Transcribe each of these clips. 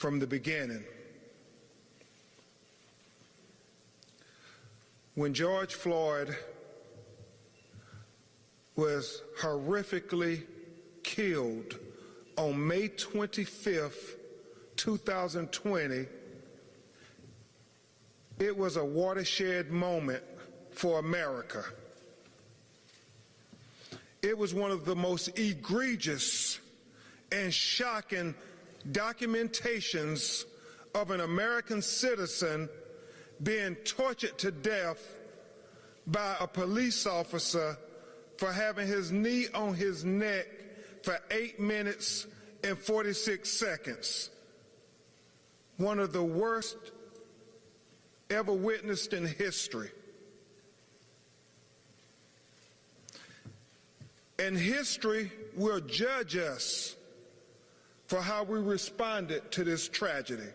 from the beginning. When George Floyd was horrifically killed on May 25th, 2020, it was a watershed moment for America. It was one of the most egregious and shocking documentations of an American citizen being tortured to death by a police officer for having his knee on his neck for 8 minutes and 46 seconds. One of the worst ever witnessed in history. And history will judge us for how we responded to this tragedy.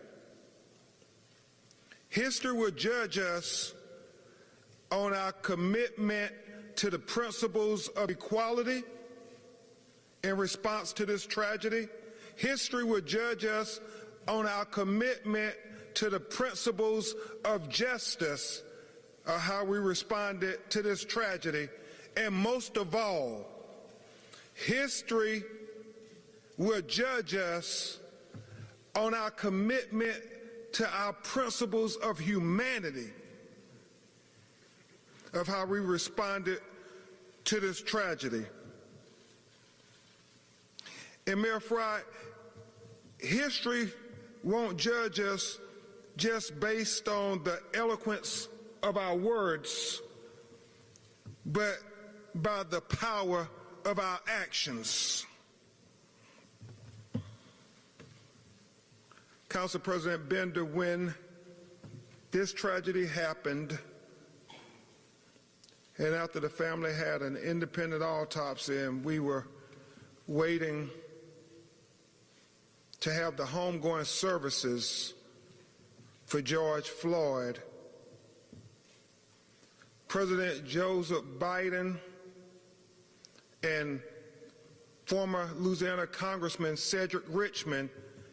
History will judge us on our commitment to the principles of equality in response to this tragedy. History will judge us on our commitment to the principles of justice, how we responded to this tragedy. And most of all, history will judge us on our commitment to our principles of humanity, of how we responded to this tragedy. And Mayor Fry, history won't judge us just based on the eloquence of our words, but by the power of our actions. Council President Bender, when this tragedy happened, and after the family had an independent autopsy and we were waiting to have the homegoing services for George Floyd, President Joseph Biden and former Louisiana Congressman Cedric Richmond,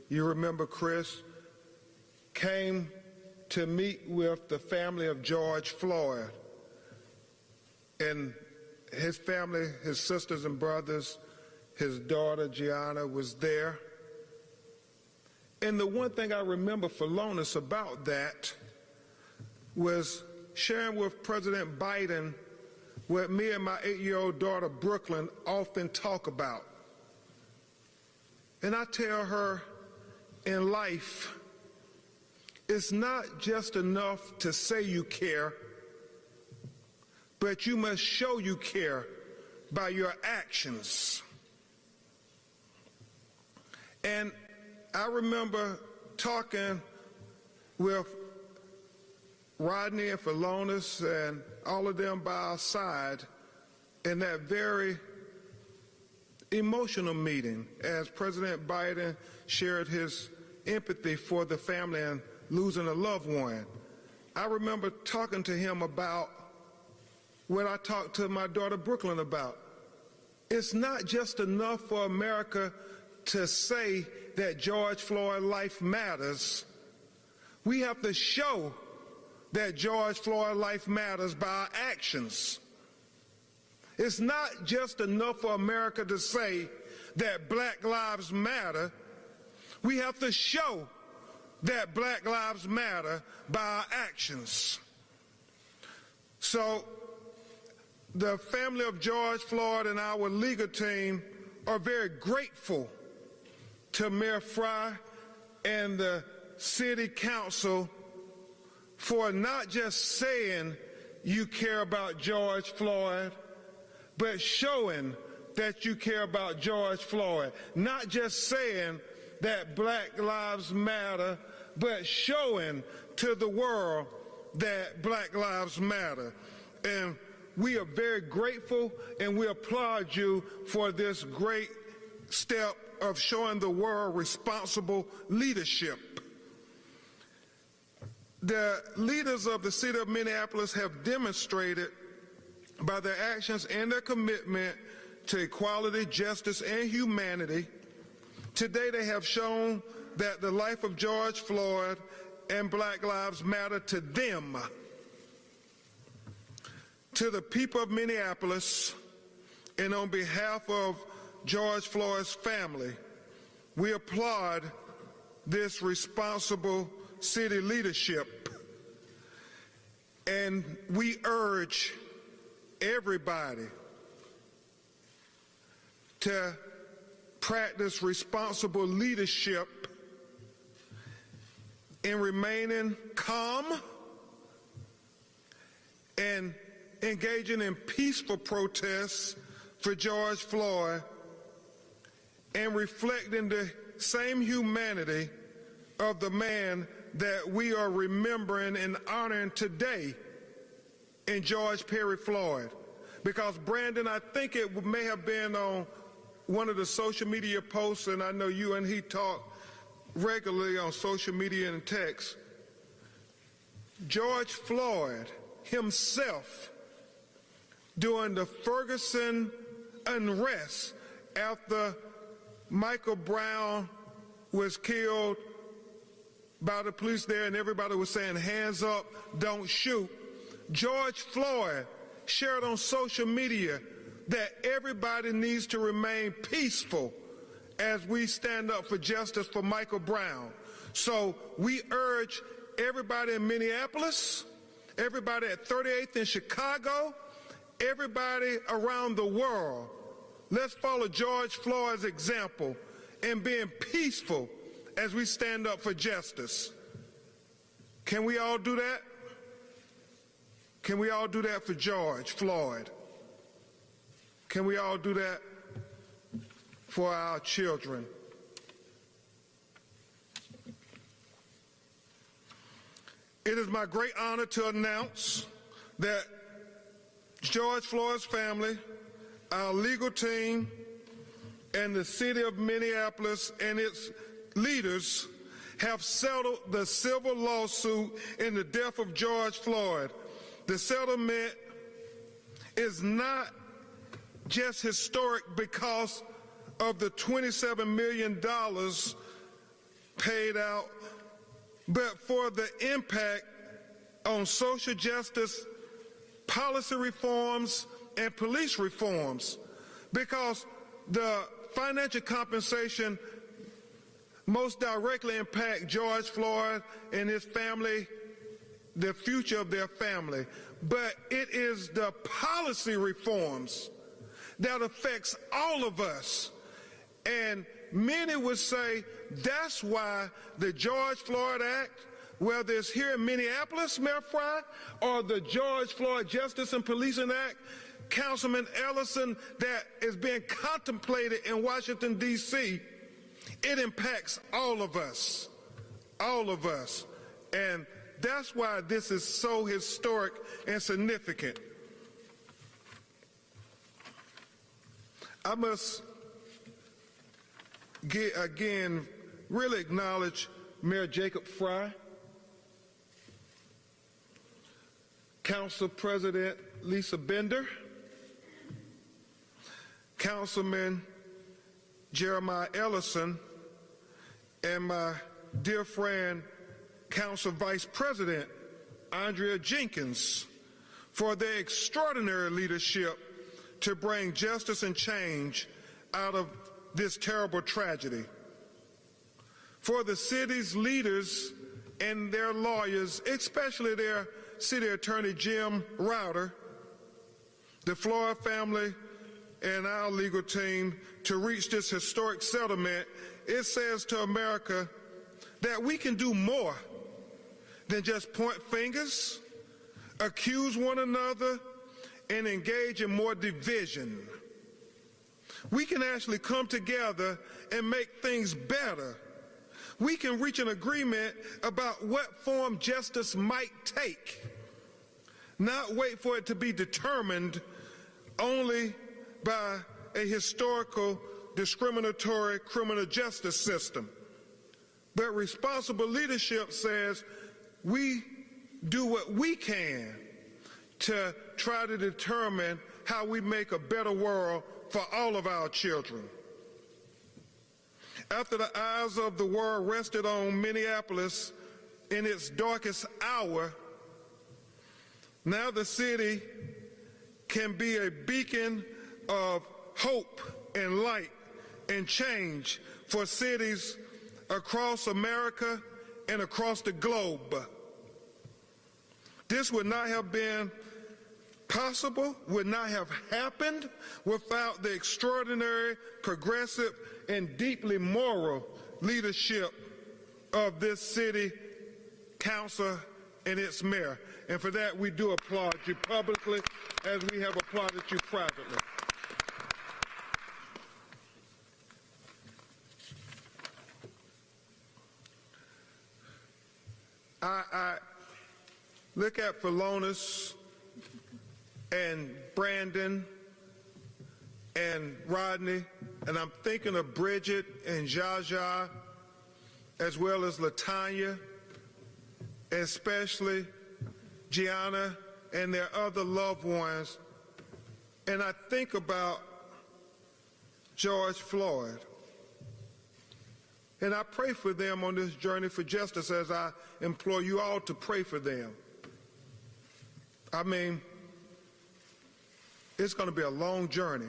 you remember, Chris, came to meet with the family of George Floyd. And his family, his sisters and brothers, his daughter Gianna was there. And the one thing I remember for Lonis about that was sharing with President Biden what me and my 8-year-old daughter Brooklyn often talk about. And I tell her, in life, it's not just enough to say you care, but you must show you care by your actions. And I remember talking with Rodney and Philonis and all of them by our side in that very emotional meeting as President Biden shared his empathy for the family and losing a loved one. I remember talking to him about what I talked to my daughter Brooklyn about. It's not just enough for America to say that George Floyd's life matters. We have to show that George Floyd's life matters by our actions. It's not just enough for America to say that Black Lives Matter. We have to show that Black Lives Matter by our actions. So the family of George Floyd and our legal team are very grateful to Mayor Fry and the City Council for not just saying you care about George Floyd, but showing that you care about George Floyd. Not just saying that Black Lives Matter, but showing to the world that Black Lives Matter. And we are very grateful and we applaud you for this great step of showing the world responsible leadership. The leaders of the city of Minneapolis have demonstrated by their actions and their commitment to equality, justice, and humanity. Today they have shown that the life of George Floyd and Black Lives Matter to them. To the people of Minneapolis, and on behalf of George Floyd's family, we applaud this responsible city leadership, and we urge everybody to practice responsible leadership in remaining calm and engaging in peaceful protests for George Floyd and reflecting the same humanity of the man that we are remembering and honoring today in George Perry Floyd. Because, Brandon, I think it may have been on one of the social media posts, and I know you and he talk regularly on social media and text. George Floyd himself, during the Ferguson unrest after Michael Brown was killed by the police there and everybody was saying, hands up, don't shoot, George Floyd shared on social media that everybody needs to remain peaceful as we stand up for justice for Michael Brown. So we urge everybody in Minneapolis, everybody at 38th in Chicago, everybody around the world, let's follow George Floyd's example in being peaceful as we stand up for justice. Can we all do that? Can we all do that for George Floyd? Can we all do that for our children? It is my great honor to announce that George Floyd's family, our legal team, and the city of Minneapolis and its leaders have settled the civil lawsuit in the death of George Floyd. The settlement is not just historic because of the $27 million paid out, but for the impact on social justice, policy reforms, and police reforms, because the financial compensation most directly impact George Floyd and his family, the future of their family. But it is the policy reforms that affects all of us. And many would say that's why the George Floyd Act, whether it's here in Minneapolis, Mayor Fry, or the George Floyd Justice and Policing Act, Councilman Ellison, that is being contemplated in Washington, D.C., it impacts all of us, all of us. And that's why this is so historic and significant. I must again really acknowledge Mayor Jacob Fry, Council President Lisa Bender, Councilman Jeremiah Ellison, and my dear friend, Council Vice President Andrea Jenkins, for their extraordinary leadership to bring justice and change out of this terrible tragedy. For the city's leaders and their lawyers, especially their city attorney Jim Router, the Floyd family, and our legal team to reach this historic settlement, it says to America that we can do more than just point fingers, accuse one another, and engage in more division. We can actually come together and make things better. We can reach an agreement about what form justice might take, not wait for it to be determined only by a historical discriminatory criminal justice system. But responsible leadership says we do what we can to try to determine how we make a better world for all of our children. After the eyes of the world rested on Minneapolis in its darkest hour, now the city can be a beacon of hope and light and change for cities across America and across the globe. This would not have been possible, would not have happened without the extraordinary, progressive, and deeply moral leadership of this city council and its mayor. And for that, we do applaud you publicly as we have applauded you privately. I look at Philonis and Brandon and Rodney, and I'm thinking of Bridget and Jaja, as well as LaTanya, and especially Gianna and their other loved ones. And I think about George Floyd. And I pray for them on this journey for justice, as I implore you all to pray for them. I mean, it's going to be a long journey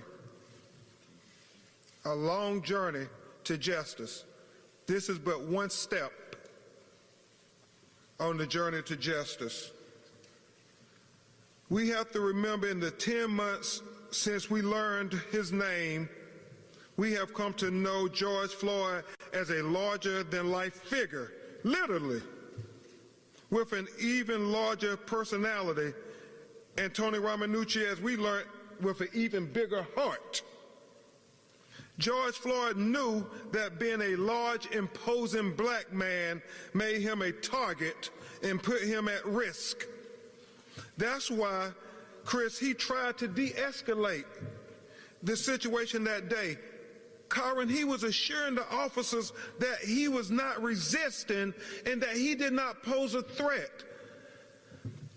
to justice. This is but one step on the journey to justice. We have to remember, in the 10 months since we learned his name, we have come to know George Floyd as a larger-than-life figure, literally, with an even larger personality, and Tony Ramanucci, as we learned, with an even bigger heart. George Floyd knew that being a large, imposing black man made him a target and put him at risk. That's why, Chris, he tried to de-escalate the situation that day. Karen, he was assuring the officers that he was not resisting and that he did not pose a threat.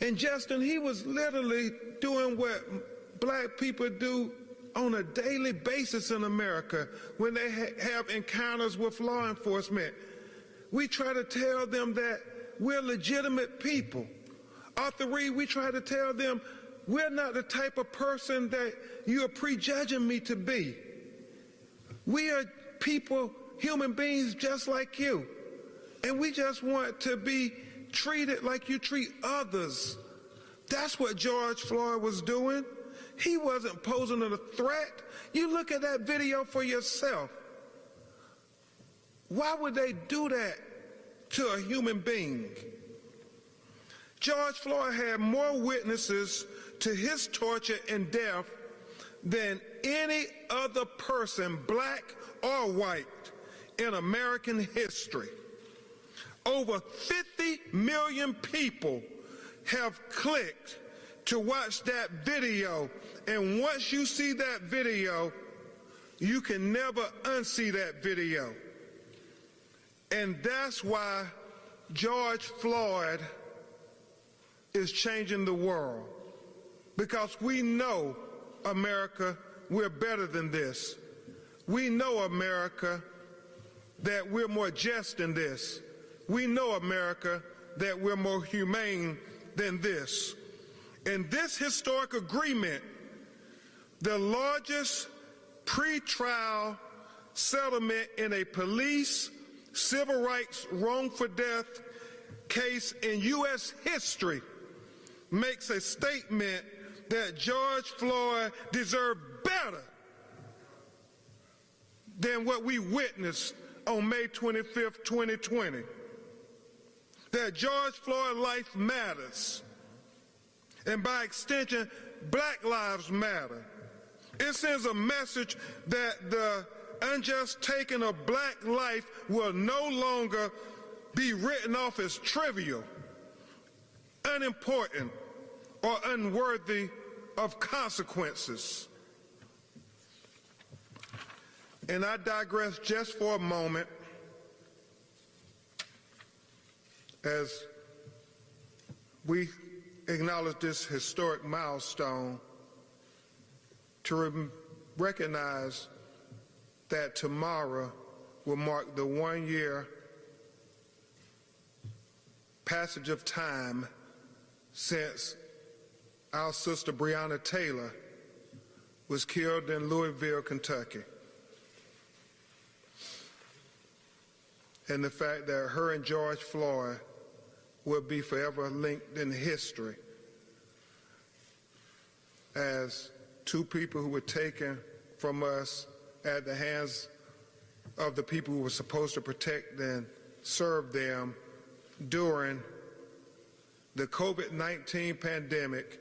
And Justin, he was literally doing what black people do on a daily basis in America when they have encounters with law enforcement. We try to tell them that we're legitimate people. Arthur Reed, we try to tell them we're not the type of person that you are prejudging me to be. We are people, human beings just like you. And we just want to be treated like you treat others. That's what George Floyd was doing. He wasn't posing a threat. You look at that video for yourself. Why would they do that to a human being? George Floyd had more witnesses to his torture and death than any other person, black or white, in American history. Over 50 million people have clicked to watch that video, and once you see that video, you can never unsee that video. And that's why George Floyd is changing the world, because we know, America, we're better than this. We know, America, that we're more just than this. We know, America, that we're more humane than this. And this historic agreement, the largest pretrial settlement in a police civil rights wrongful death case in U.S. history, makes a statement that George Floyd deserved better than what we witnessed on May 25th, 2020. That George Floyd's life matters. And by extension, black lives matter. It sends a message that the unjust taking of black life will no longer be written off as trivial, unimportant, or unworthy of consequences. And I digress just for a moment as we acknowledge this historic milestone to recognize that tomorrow will mark the 1-year passage of time since our sister Breonna Taylor was killed in Louisville, Kentucky. And the fact that her and George Floyd will be forever linked in history as two people who were taken from us at the hands of the people who were supposed to protect and serve them during the COVID-19 pandemic,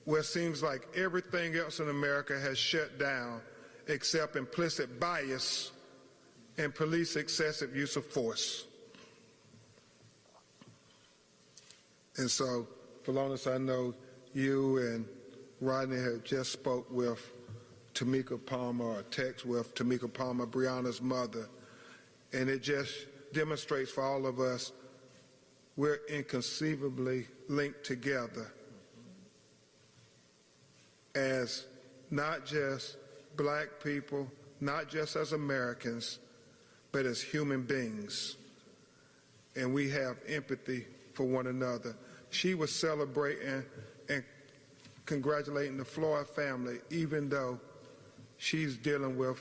where it seems like everything else in America has shut down except implicit bias and police excessive use of force. And so, Philonise, I know you and Rodney have just spoke with Tamika Palmer, or text with Tamika Palmer, Breonna's mother, and it just demonstrates for all of us we're inconceivably linked together as not just black people, not just as Americans, but as human beings. And we have empathy for one another. She was celebrating and congratulating the Floyd family, even though she's dealing with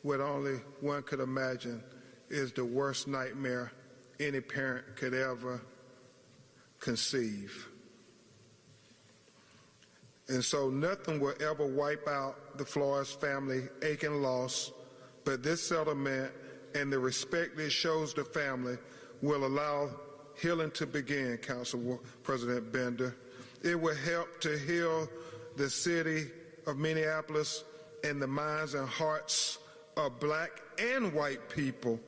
what only one could imagine is the worst nightmare any parent could ever conceive. And so nothing will ever wipe out the Floyd's family aching loss, but this settlement and the respect it shows the family will allow healing to begin, Council President Bender. It will help to heal the city of Minneapolis and the minds and hearts of black and white people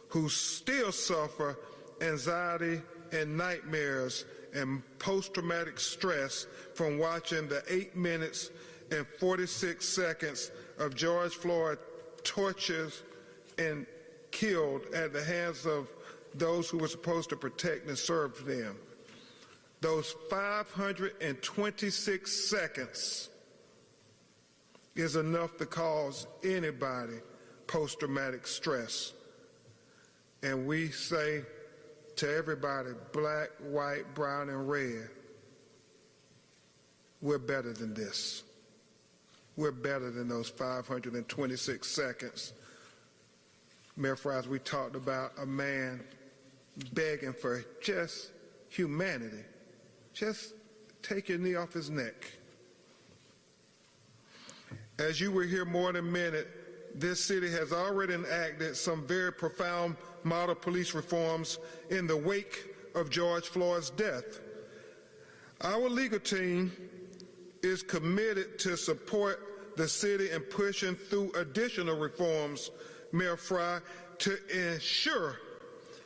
who still suffer anxiety and nightmares and post-traumatic stress from watching the 8 minutes and 46 seconds of George Floyd tortured and killed at the hands of those who were supposed to protect and serve them. Those 526 seconds is enough to cause anybody post-traumatic stress. And we say to everybody, black, white, brown, and red, we're better than this. We're better than those 526 seconds. Mayor Fries, we talked about a man begging for just humanity. Just take your knee off his neck. As you will hear more in a minute, this city has already enacted some very profound model police reforms in the wake of George Floyd's death. Our legal team is committed to support the city in pushing through additional reforms, Mayor Fry, to ensure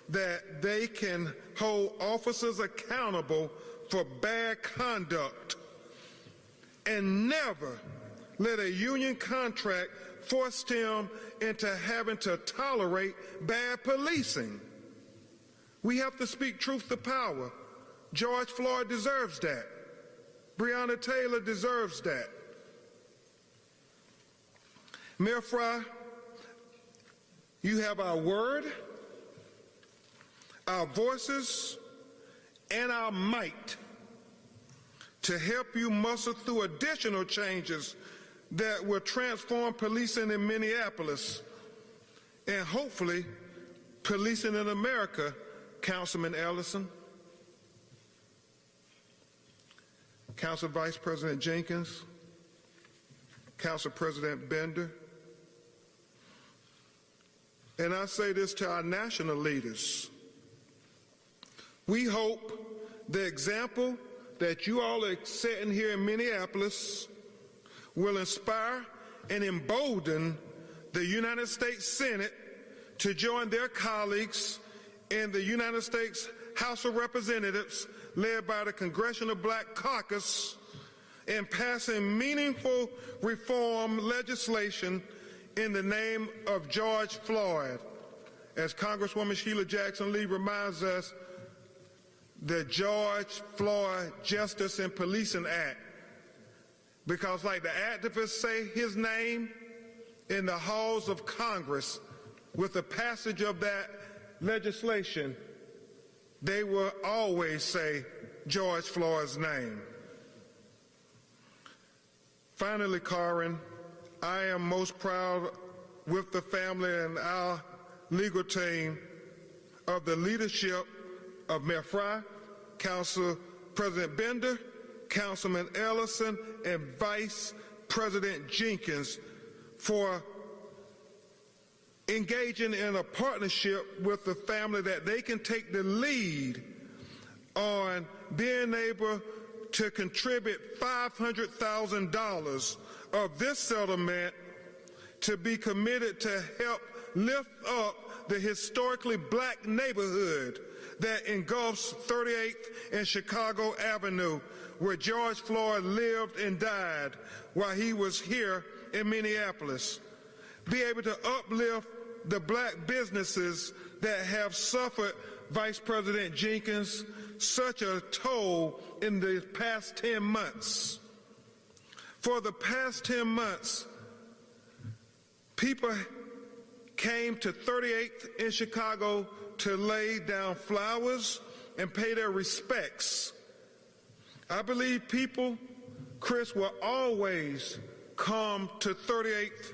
that they can hold officers accountable for bad conduct and never let a union contract force them into having to tolerate bad policing. We have to speak truth to power. George Floyd deserves that. Breonna Taylor deserves that. Mayor Fry, you have our word, our voices, and our might to help you muscle through additional changes that will transform policing in Minneapolis and hopefully policing in America, Councilman Ellison, Council Vice President Jenkins, Council President Bender. And I say this to our national leaders. We hope the example that you all are setting here in Minneapolis will inspire and embolden the United States Senate to join their colleagues in the United States House of Representatives, led by the Congressional Black Caucus, in passing meaningful reform legislation in the name of George Floyd. As Congresswoman Sheila Jackson Lee reminds us, the George Floyd Justice and Policing Act. Because like the activists say his name in the halls of Congress, with the passage of that legislation, they will always say George Floyd's name. Finally, Corin, I am most proud with the family and our legal team of the leadership of Mayor Fry, Council President Bender, Councilman Ellison, and Vice President Jenkins for engaging in a partnership with the family that they can take the lead on being able to contribute $500,000 of this settlement to be committed to help lift up the historically black neighborhood that engulfs 38th and Chicago Avenue, where George Floyd lived and died while he was here in Minneapolis. Be able to uplift the black businesses that have suffered, Vice President Jenkins, such a toll in the past 10 months. For the past 10 months, people came to 38th in Chicago to lay down flowers and pay their respects. I believe people, Chris, will always come to 38th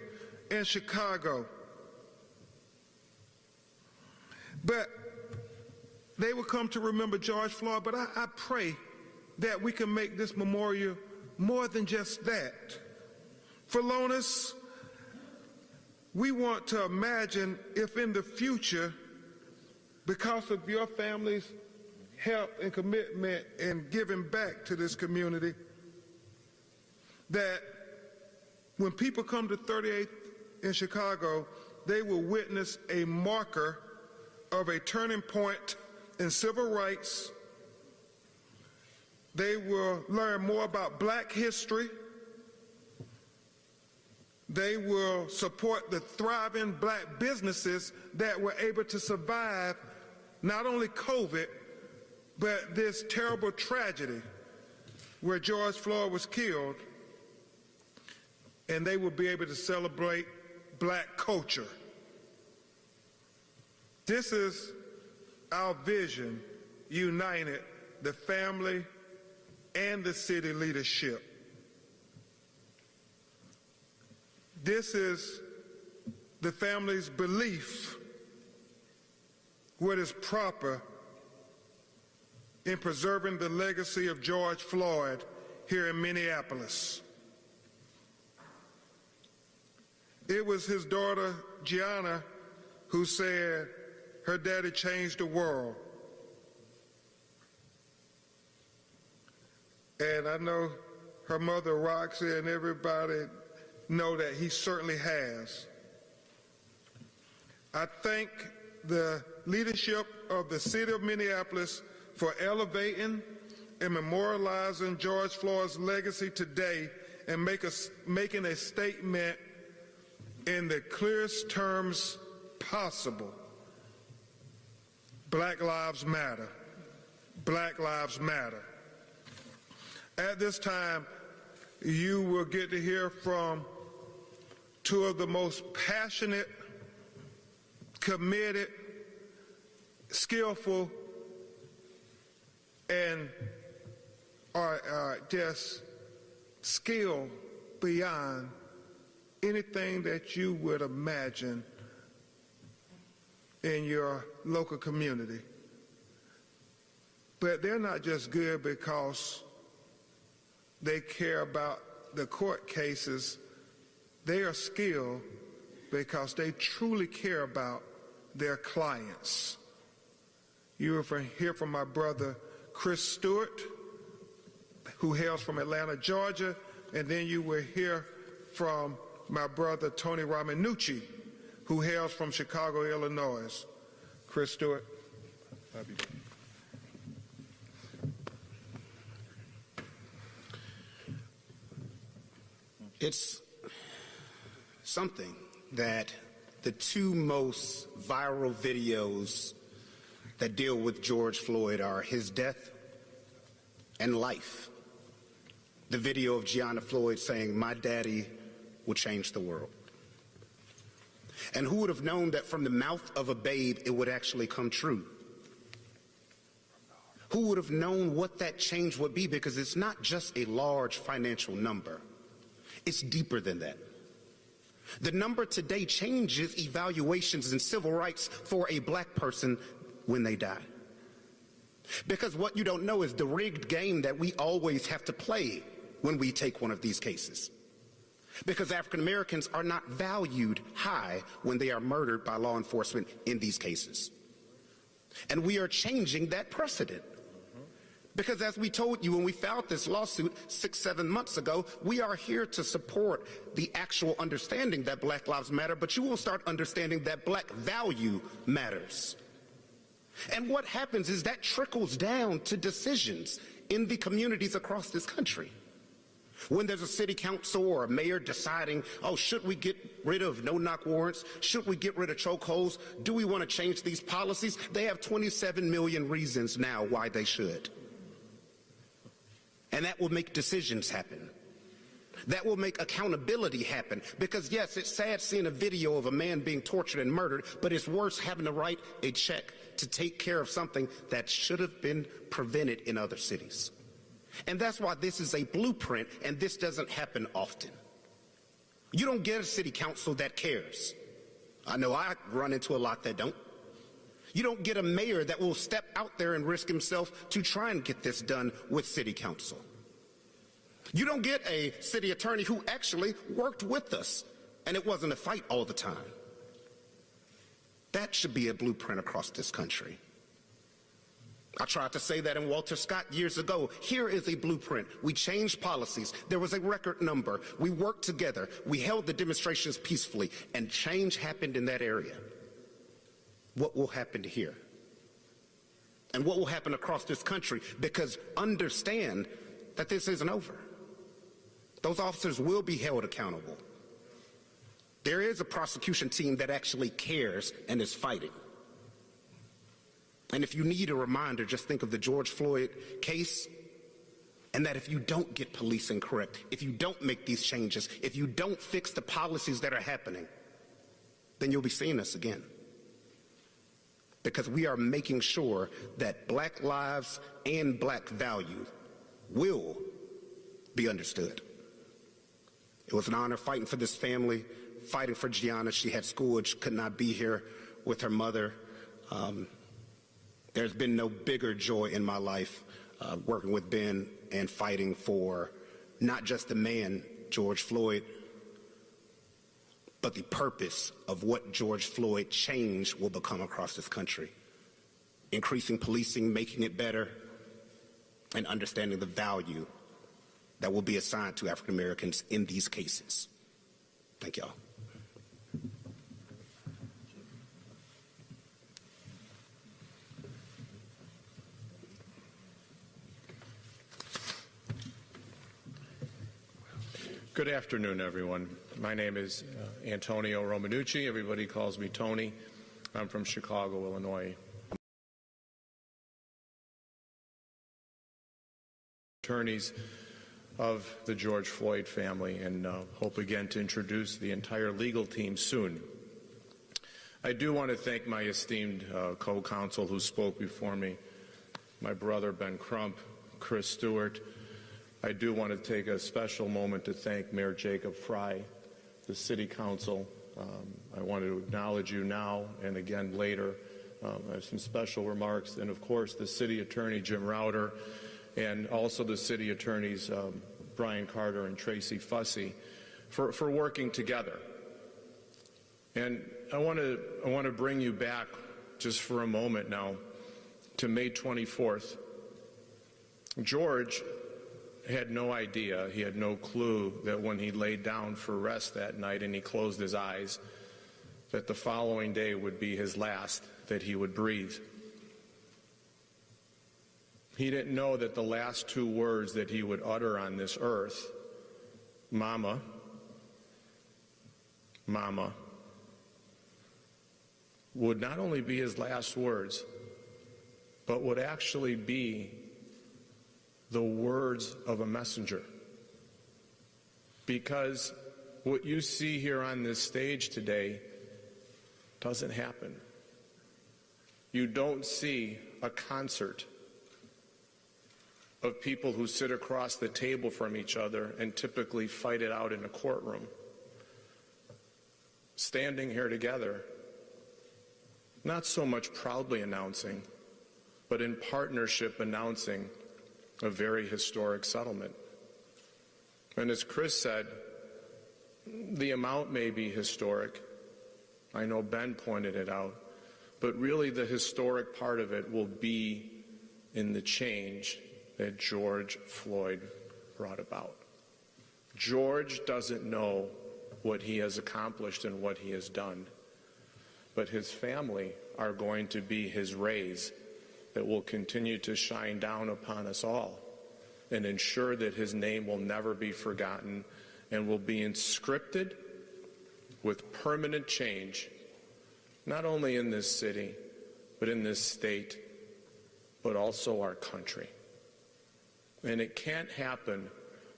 in Chicago. But they will come to remember George Floyd, but I pray that we can make this memorial more than just that. For Lonis, we want to imagine if in the future, because of your family's help and commitment in giving back to this community, that when people come to 38th in Chicago, they will witness a marker of a turning point in civil rights. They will learn more about black history. They will support the thriving black businesses that were able to survive not only COVID, but this terrible tragedy where George Floyd was killed, and they will be able to celebrate black culture. This is our vision, united the family and the city leadership. This is the family's belief, what is proper in preserving the legacy of George Floyd here in Minneapolis. It was his daughter, Gianna, who said her daddy changed the world. And I know her mother, Roxy, and everybody know that he certainly has. I thank the leadership of the city of Minneapolis for elevating and memorializing George Floyd's legacy today and making a statement in the clearest terms possible. Black lives matter. Black lives matter. At this time, you will get to hear from two of the most passionate, committed, skillful, and are just skilled beyond anything that you would imagine in your local community. But they're not just good because they care about the court cases. They are skilled because they truly care about their clients. You will hear from my brother Chris Stewart, who hails from Atlanta, Georgia, and then you will hear from my brother Tony Ramanucci, who hails from Chicago, Illinois. Chris Stewart. Love you. It's something that the two most viral videos that deal with George Floyd are his death and life. The video of Gianna Floyd saying, "My daddy will change the world." And who would have known that from the mouth of a babe it would actually come true? Who would have known what that change would be? Because it's not just a large financial number. It's deeper than that. The number today changes evaluations in civil rights for a black person when they die. Because what you don't know is the rigged game that we always have to play when we take one of these cases. Because African Americans are not valued high when they are murdered by law enforcement in these cases. And we are changing that precedent. Because as we told you when we filed this lawsuit 6-7 months ago, we are here to support the actual understanding that Black Lives Matter, but you will start understanding that black value matters. And what happens is that trickles down to decisions in the communities across this country. When there's a city council or a mayor deciding, oh, should we get rid of no-knock warrants? Should we get rid of chokeholds? Do we want to change these policies? They have 27 million reasons now why they should. And that will make decisions happen. That will make accountability happen. Because yes, it's sad seeing a video of a man being tortured and murdered, but it's worse having to write a check to take care of something that should have been prevented in other cities. And that's why this is a blueprint, and this doesn't happen often. You don't get a city council that cares. I know I run into a lot that don't. You don't get a mayor that will step out there and risk himself to try and get this done with city council. You don't get a city attorney who actually worked with us, and it wasn't a fight all the time. That should be a blueprint across this country. I tried to say that in Walter Scott years ago. Here is a blueprint. We changed policies. There was a record number. We worked together. We held the demonstrations peacefully, and change happened in that area. What will happen here? And what will happen across this country? Because understand that this isn't over. Those officers will be held accountable. There is a prosecution team that actually cares and is fighting. And if you need a reminder, just think of the George Floyd case, and that if you don't get policing correct, if you don't make these changes, if you don't fix the policies that are happening, then you'll be seeing us again. Because we are making sure that black lives and black value will be understood. It was an honor fighting for this family, fighting for Gianna. She had school and she could not be here with her mother. There's been no bigger joy in my life working with Ben and fighting for not just the man, George Floyd, but the purpose of what George Floyd change will become across this country. Increasing policing, making it better, and understanding the value that will be assigned to African Americans in these cases. Thank y'all. Good afternoon, everyone. My name is Antonio Romanucci. Everybody calls me Tony. I'm from Chicago, Illinois. Attorneys of the George Floyd family, and hope again to introduce the entire legal team soon. I do want to thank my esteemed co-counsel who spoke before me, my brother Ben Crump, Chris Stewart. I do want to take a special moment to thank Mayor Jacob Fry, the City Council. I want to acknowledge you now and again later. I have some special remarks, and of course the City Attorney Jim Rauter, and also the City Attorneys Brian Carter and Tracy Fussy for working together. And I want to bring you back just for a moment now to May 24th. George had no idea, he had no clue that when he laid down for rest that night and he closed his eyes, that the following day would be his last that he would breathe. He didn't know that the last two words that he would utter on this earth, Mama, Mama, would not only be his last words, but would actually be the words of a messenger. Because what you see here on this stage today Doesn't happen. You don't see a concert of people who sit across the table from each other and typically fight it out in a courtroom, standing here together, not so much proudly announcing, but in partnership announcing a very historic settlement. And as Chris said, the amount may be historic. I know Ben pointed it out, but really the historic part of it will be in the change that George Floyd brought about. George doesn't know what he has accomplished and what he has done, but his family are going to be his rays that will continue to shine down upon us all and ensure that his name will never be forgotten and will be inscripted with permanent change, not only in this city, but in this state, but also our country. And it can't happen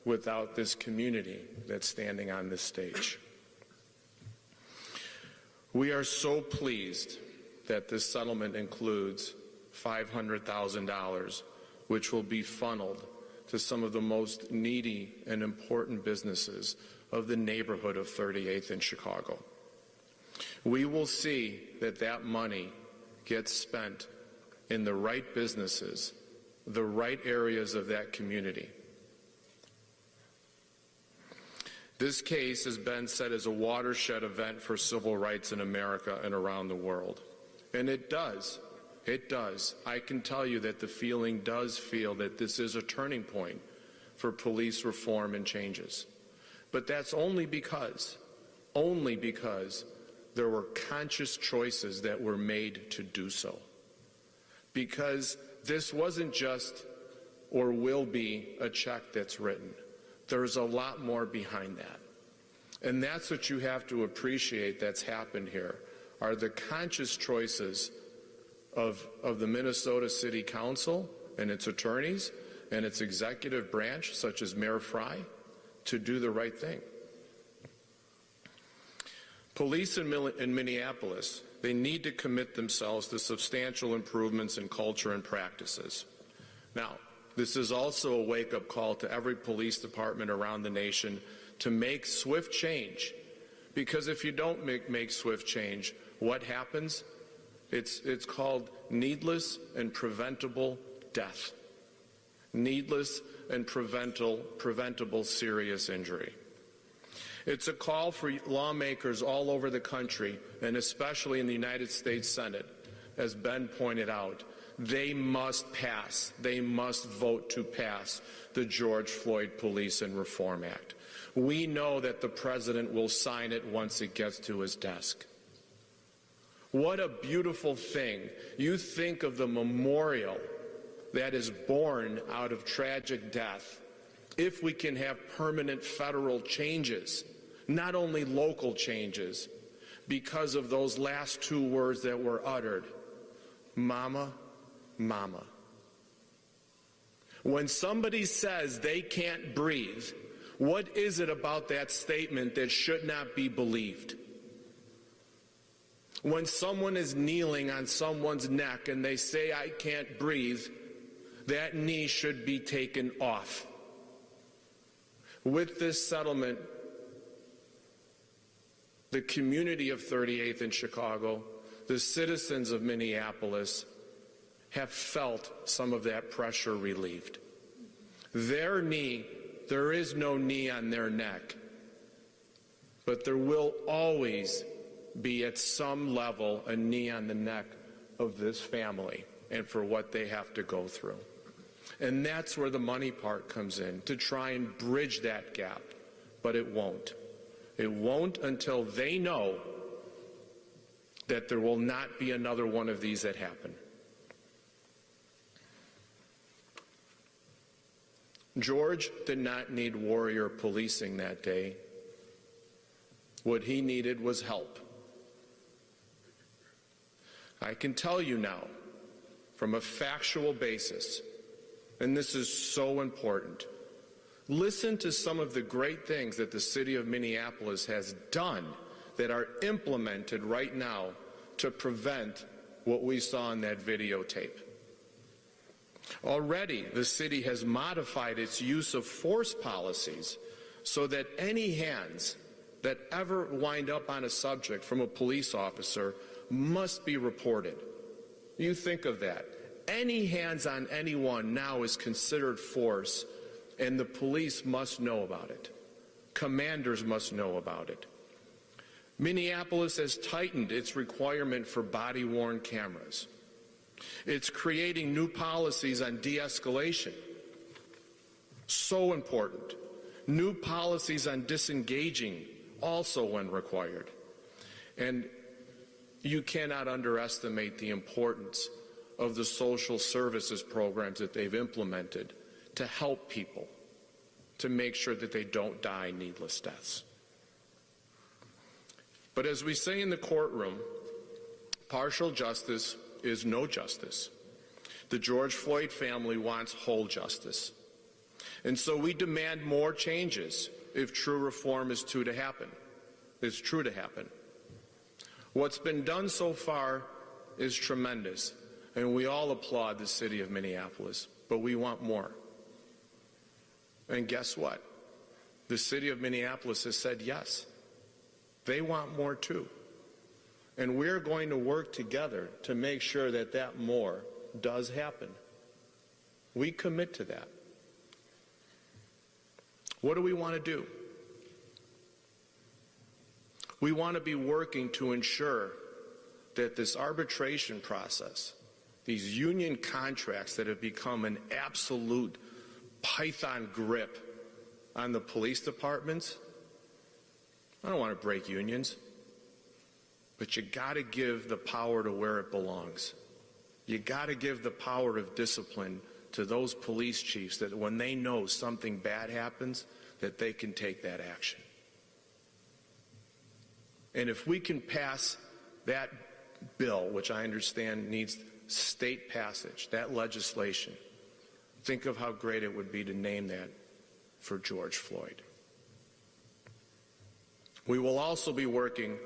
without this community that's standing on this stage. We are so pleased that this settlement includes $500,000, which will be funneled to some of the most needy and important businesses of the neighborhood of 38th in Chicago. We will see that that money gets spent in the right businesses, the right areas of that community. This case has been said as a watershed event for civil rights in America and around the world. And it does. It does. I can tell you that the feeling does feel that this is a turning point for police reform and changes. But that's only because there were conscious choices that were made to do so. Because this wasn't just or will be a check that's written. There's a lot more behind that. And that's what you have to appreciate that's happened here, are the conscious choices of the Minnesota City Council and its attorneys and its executive branch, such as Mayor Fry, to do the right thing. Police in Minneapolis, they need to commit themselves to substantial improvements in culture and practices. Now, this is also a wake-up call to every police department around the nation to make swift change. Because if you don't make swift change, what happens? It's called needless and preventable death. Needless and preventable serious injury. It's a call for lawmakers all over the country, and especially in the United States Senate, as Ben pointed out. They must pass, they must vote to pass the George Floyd Police and Reform Act. We know that the president will sign it once it gets to his desk. What a beautiful thing. You think of the memorial that is born out of tragic death. If we can have permanent federal changes, not only local changes, because of those last two words that were uttered, mama, mama. When somebody says they can't breathe, what is it about that statement that should not be believed? When someone is kneeling on someone's neck and they say, I can't breathe, that knee should be taken off. With this settlement, the community of 38th in Chicago, the citizens of Minneapolis, have felt some of that pressure relieved. Their knee, there is no knee on their neck, but there will always be at some level a knee on the neck of this family and for what they have to go through. And that's where the money part comes in, to try and bridge that gap. But it won't. It won't until they know that there will not be another one of these that happen. George did not need warrior policing that day. What he needed was help. I can tell you now, from a factual basis, and this is so important, listen to some of the great things that the city of Minneapolis has done that are implemented right now to prevent what we saw in that videotape. Already, the city has modified its use of force policies so that any hands that ever wind up on a subject from a police officer must be reported. You think of that. Any hands on anyone now is considered force, and the police must know about it. Commanders must know about it. Minneapolis has tightened its requirement for body-worn cameras. It's creating new policies on de-escalation. So important. New policies on disengaging, also when required. And you cannot underestimate the importance of the social services programs that they've implemented to help people, to make sure that they don't die needless deaths. But as we say in the courtroom, partial justice is no justice. The George Floyd family wants whole justice. And so we demand more changes if true reform is true to happen. What's been done so far is tremendous, and we all applaud the city of Minneapolis, but we want more. And guess what? The city of Minneapolis has said yes. They want more too. And we're going to work together to make sure that that more does happen. We commit to that. What do we want to do? We want to be working to ensure that this arbitration process, these union contracts that have become an absolute python grip on the police departments, I don't want to break unions, but you got to give the power to where it belongs. You got to give the power of discipline to those police chiefs that when they know something bad happens, that they can take that action. And if we can pass that bill, which I understand needs state passage, that legislation, think of how great it would be to name that for George Floyd. We will also be working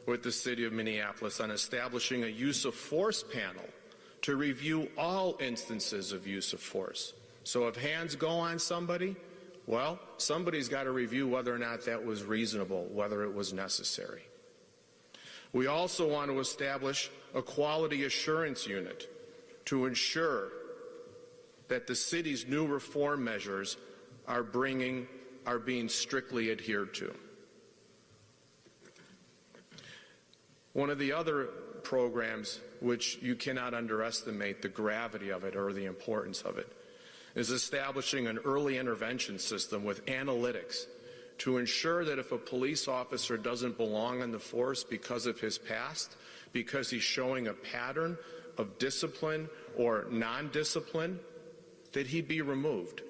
with the city of Minneapolis on establishing a use of force panel to review all instances of use of force. So if hands go on somebody, well, somebody's got to review whether or not that was reasonable, whether it was necessary. We also want to establish a quality assurance unit to ensure that the city's new reform measures are being strictly adhered to. One of the other programs, which you cannot underestimate the gravity of it or the importance of it, is establishing an early intervention system with analytics to ensure that if a police officer doesn't belong on the force because of his past, because he's showing a pattern of discipline or non-discipline, that he be removed.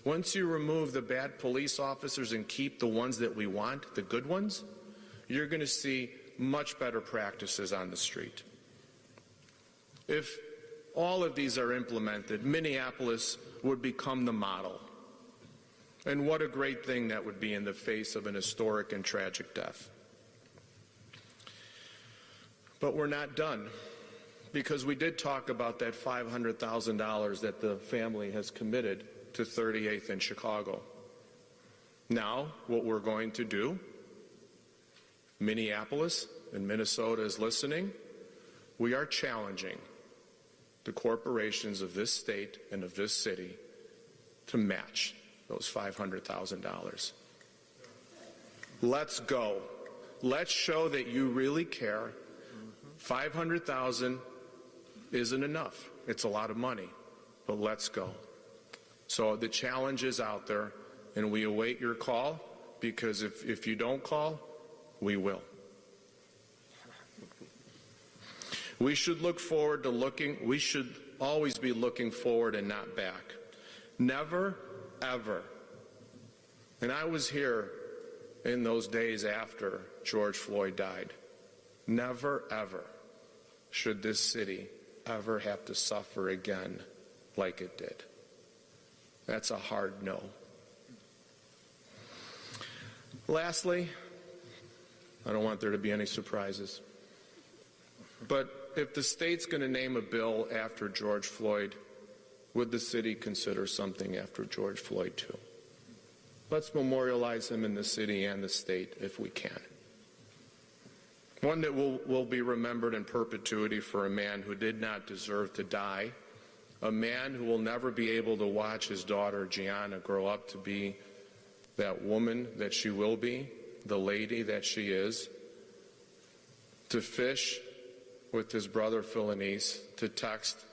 Once you remove the bad police officers and keep the ones that we want, the good ones, you're going to see much better practices on the street. If all of these are implemented, Minneapolis would become the model. And what a great thing that would be in the face of an historic and tragic death. But we're not done, because we did talk about that $500,000 that the family has committed to 38th in Chicago. Now, what we're going to do, Minneapolis and Minnesota is listening, we are challenging the corporations of this state and of this city to match those $500,000. Let's go. Let's show that you really care. $500,000 isn't enough. It's a lot of money, but let's go. So the challenge is out there, and we await your call, because if you don't call, we will. We should we should always be looking forward and not back. Never, ever. And I was here in those days after George Floyd died. Never, ever should this city ever have to suffer again like it did. That's a hard no. Lastly, I don't want there to be any surprises. But if the state's going to name a bill after George Floyd, would the city consider something after George Floyd too? Let's memorialize him in the city and the state if we can. One that will be remembered in perpetuity for a man who did not deserve to die, a man who will never be able to watch his daughter Gianna grow up to be that woman that she will be, the lady that she is, to fish with his brother Philanese, to text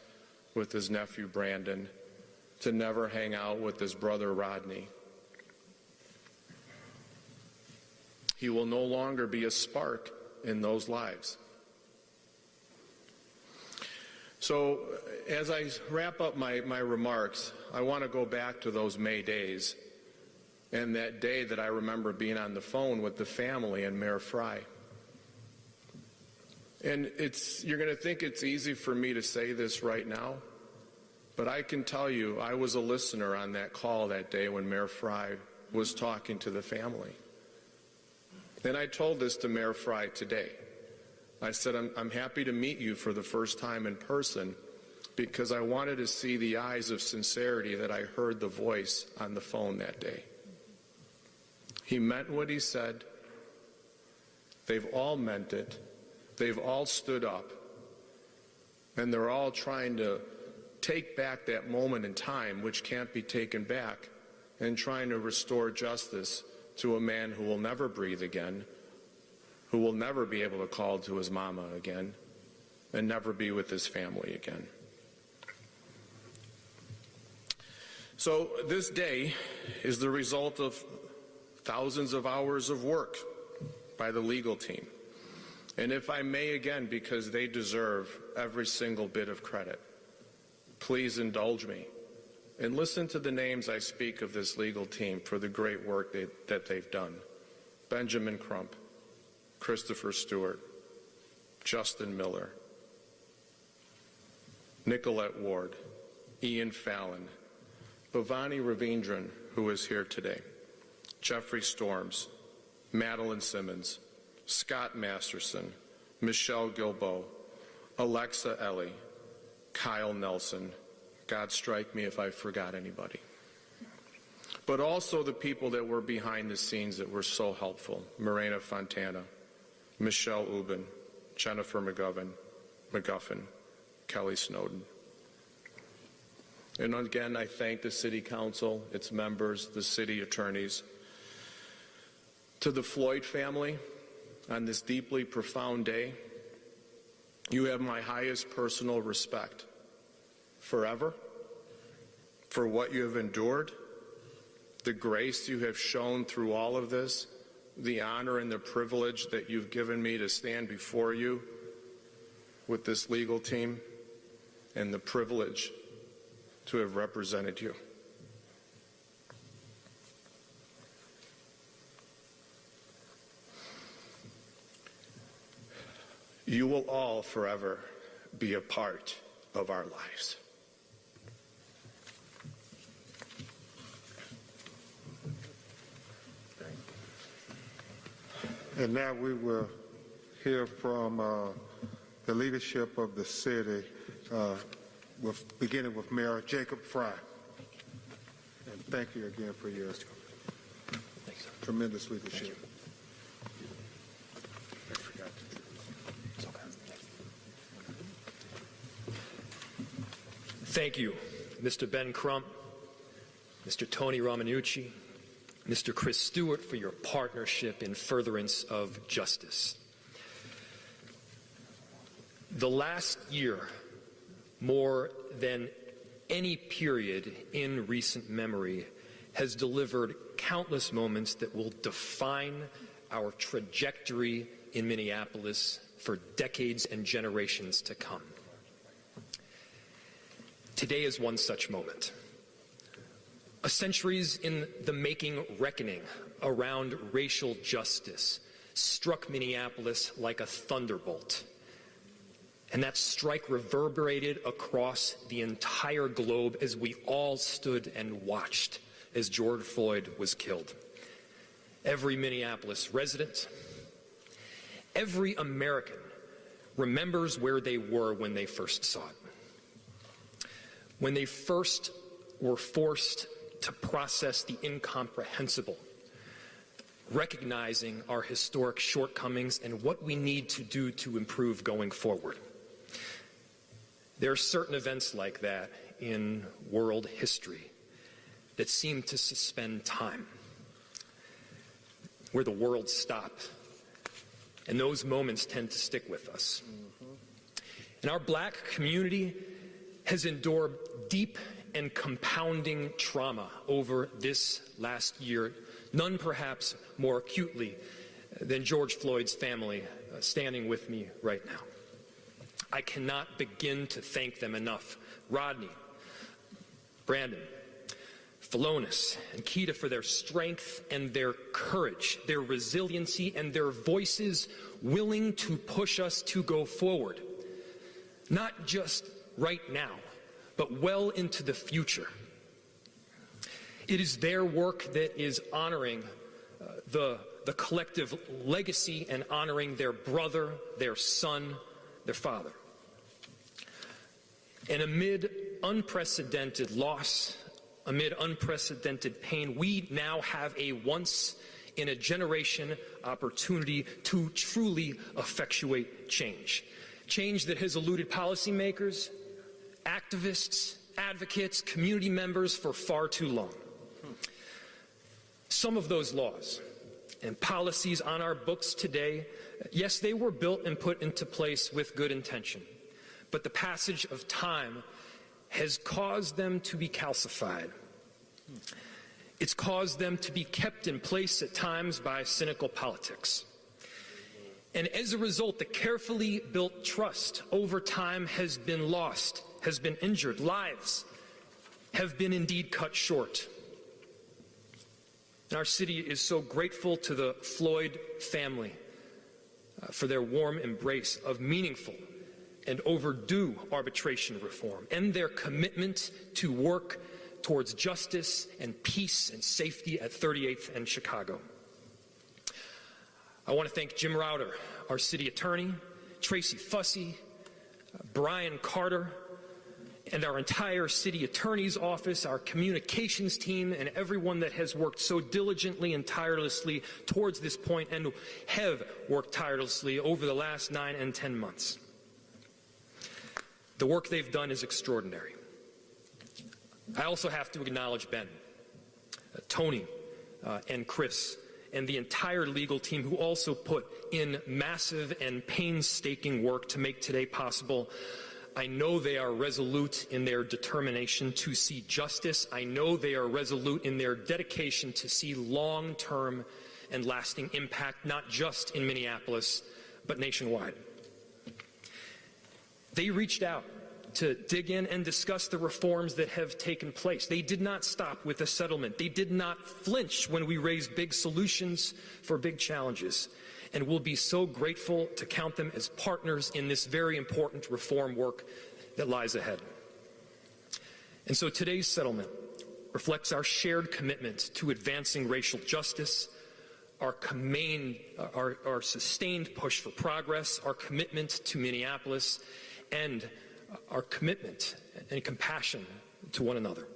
with his nephew Brandon, to never hang out with his brother Rodney. He will no longer be a spark in those lives. So as I wrap up my remarks, I want to go back to those May days and that day that I remember being on the phone with the family and Mayor Fry. And you're going to think it's easy for me to say this right now, but I can tell you I was a listener on that call that day when Mayor Fry was talking to the family. And I told this to Mayor Fry today. I said, I'm happy to meet you for the first time in person because I wanted to see the eyes of sincerity that I heard the voice on the phone that day. He meant what he said. They've all meant it. They've all stood up. And they're all trying to take back that moment in time, which can't be taken back, and trying to restore justice to a man who will never breathe again, who will never be able to call to his mama again, and never be with his family again. So this day is the result of thousands of hours of work by the legal team. And if I may again, because they deserve every single bit of credit, please indulge me and listen to the names I speak of this legal team for the great work that they've done. Benjamin Crump, Christopher Stewart, Justin Miller, Nicolette Ward, Ian Fallon, Bhavani Ravindran, who is here today, Jeffrey Storms, Madeline Simmons, Scott Masterson, Michelle Gilbo, Alexa Ellie, Kyle Nelson. God strike me if I forgot anybody. But also the people that were behind the scenes that were so helpful. Morena Fontana, Michelle Ubin, Jennifer McGuffin, Kelly Snowden. And again, I thank the City Council, its members, the city attorneys. To the Floyd family, on this deeply profound day, you have my highest personal respect. Forever, for what you have endured, the grace you have shown through all of this, the honor and the privilege that you've given me to stand before you with this legal team, and the privilege to have represented you. You will all forever be a part of our lives. And now we will hear from the leadership of the city, beginning with Mayor Jacob Fry. And thank you again for your tremendous leadership. Thank you, Mr. Ben Crump, Mr. Tony Romanucci, Mr. Chris Stewart, for your partnership in furtherance of justice. The last year, more than any period in recent memory, has delivered countless moments that will define our trajectory in Minneapolis for decades and generations to come. Today is one such moment. A centuries in the making reckoning around racial justice struck Minneapolis like a thunderbolt. And that strike reverberated across the entire globe as we all stood and watched as George Floyd was killed. Every Minneapolis resident, every American remembers where they were when they first saw it. When they first were forced to process the incomprehensible, recognizing our historic shortcomings and what we need to do to improve going forward. There are certain events like that in world history that seem to suspend time, where the world stopped, and those moments tend to stick with us. And our black community has endured deep and compounding trauma over this last year, none perhaps more acutely than George Floyd's family standing with me right now. I cannot begin to thank them enough. Rodney, Brandon, Philonis, and Keita for their strength and their courage, their resiliency, and their voices willing to push us to go forward. Not just right now, but well into the future. It is their work that is honoring the collective legacy and honoring their brother, their son, their father. And amid unprecedented loss, amid unprecedented pain, we now have a once-in-a-generation opportunity to truly effectuate change. Change that has eluded policymakers, activists, advocates, community members for far too long. Some of those laws and policies on our books today, yes, they were built and put into place with good intention, but the passage of time has caused them to be calcified. It's caused them to be kept in place at times by cynical politics. And as a result, the carefully built trust over time has been lost, has been injured. Lives have been indeed cut short. And our city is so grateful to the Floyd family for their warm embrace of meaningful and overdue arbitration reform and their commitment to work towards justice and peace and safety at 38th and Chicago. I want to thank Jim Rauter, our city attorney, Tracy Fussy, Brian Carter, and our entire city attorney's office, our communications team, and everyone that has worked so diligently and tirelessly towards this point and have worked tirelessly over the last 9 and 10 months. The work they've done is extraordinary. I also have to acknowledge Ben, Tony, and Chris, and the entire legal team who also put in massive and painstaking work to make today possible. I know they are resolute in their determination to see justice. I know they are resolute in their dedication to see long-term and lasting impact, not just in Minneapolis, but nationwide. They reached out to dig in and discuss the reforms that have taken place. They did not stop with a settlement. They did not flinch when we raised big solutions for big challenges. And we'll be so grateful to count them as partners in this very important reform work that lies ahead. And so today's settlement reflects our shared commitment to advancing racial justice, our sustained push for progress, our commitment to Minneapolis, and our commitment and compassion to one another.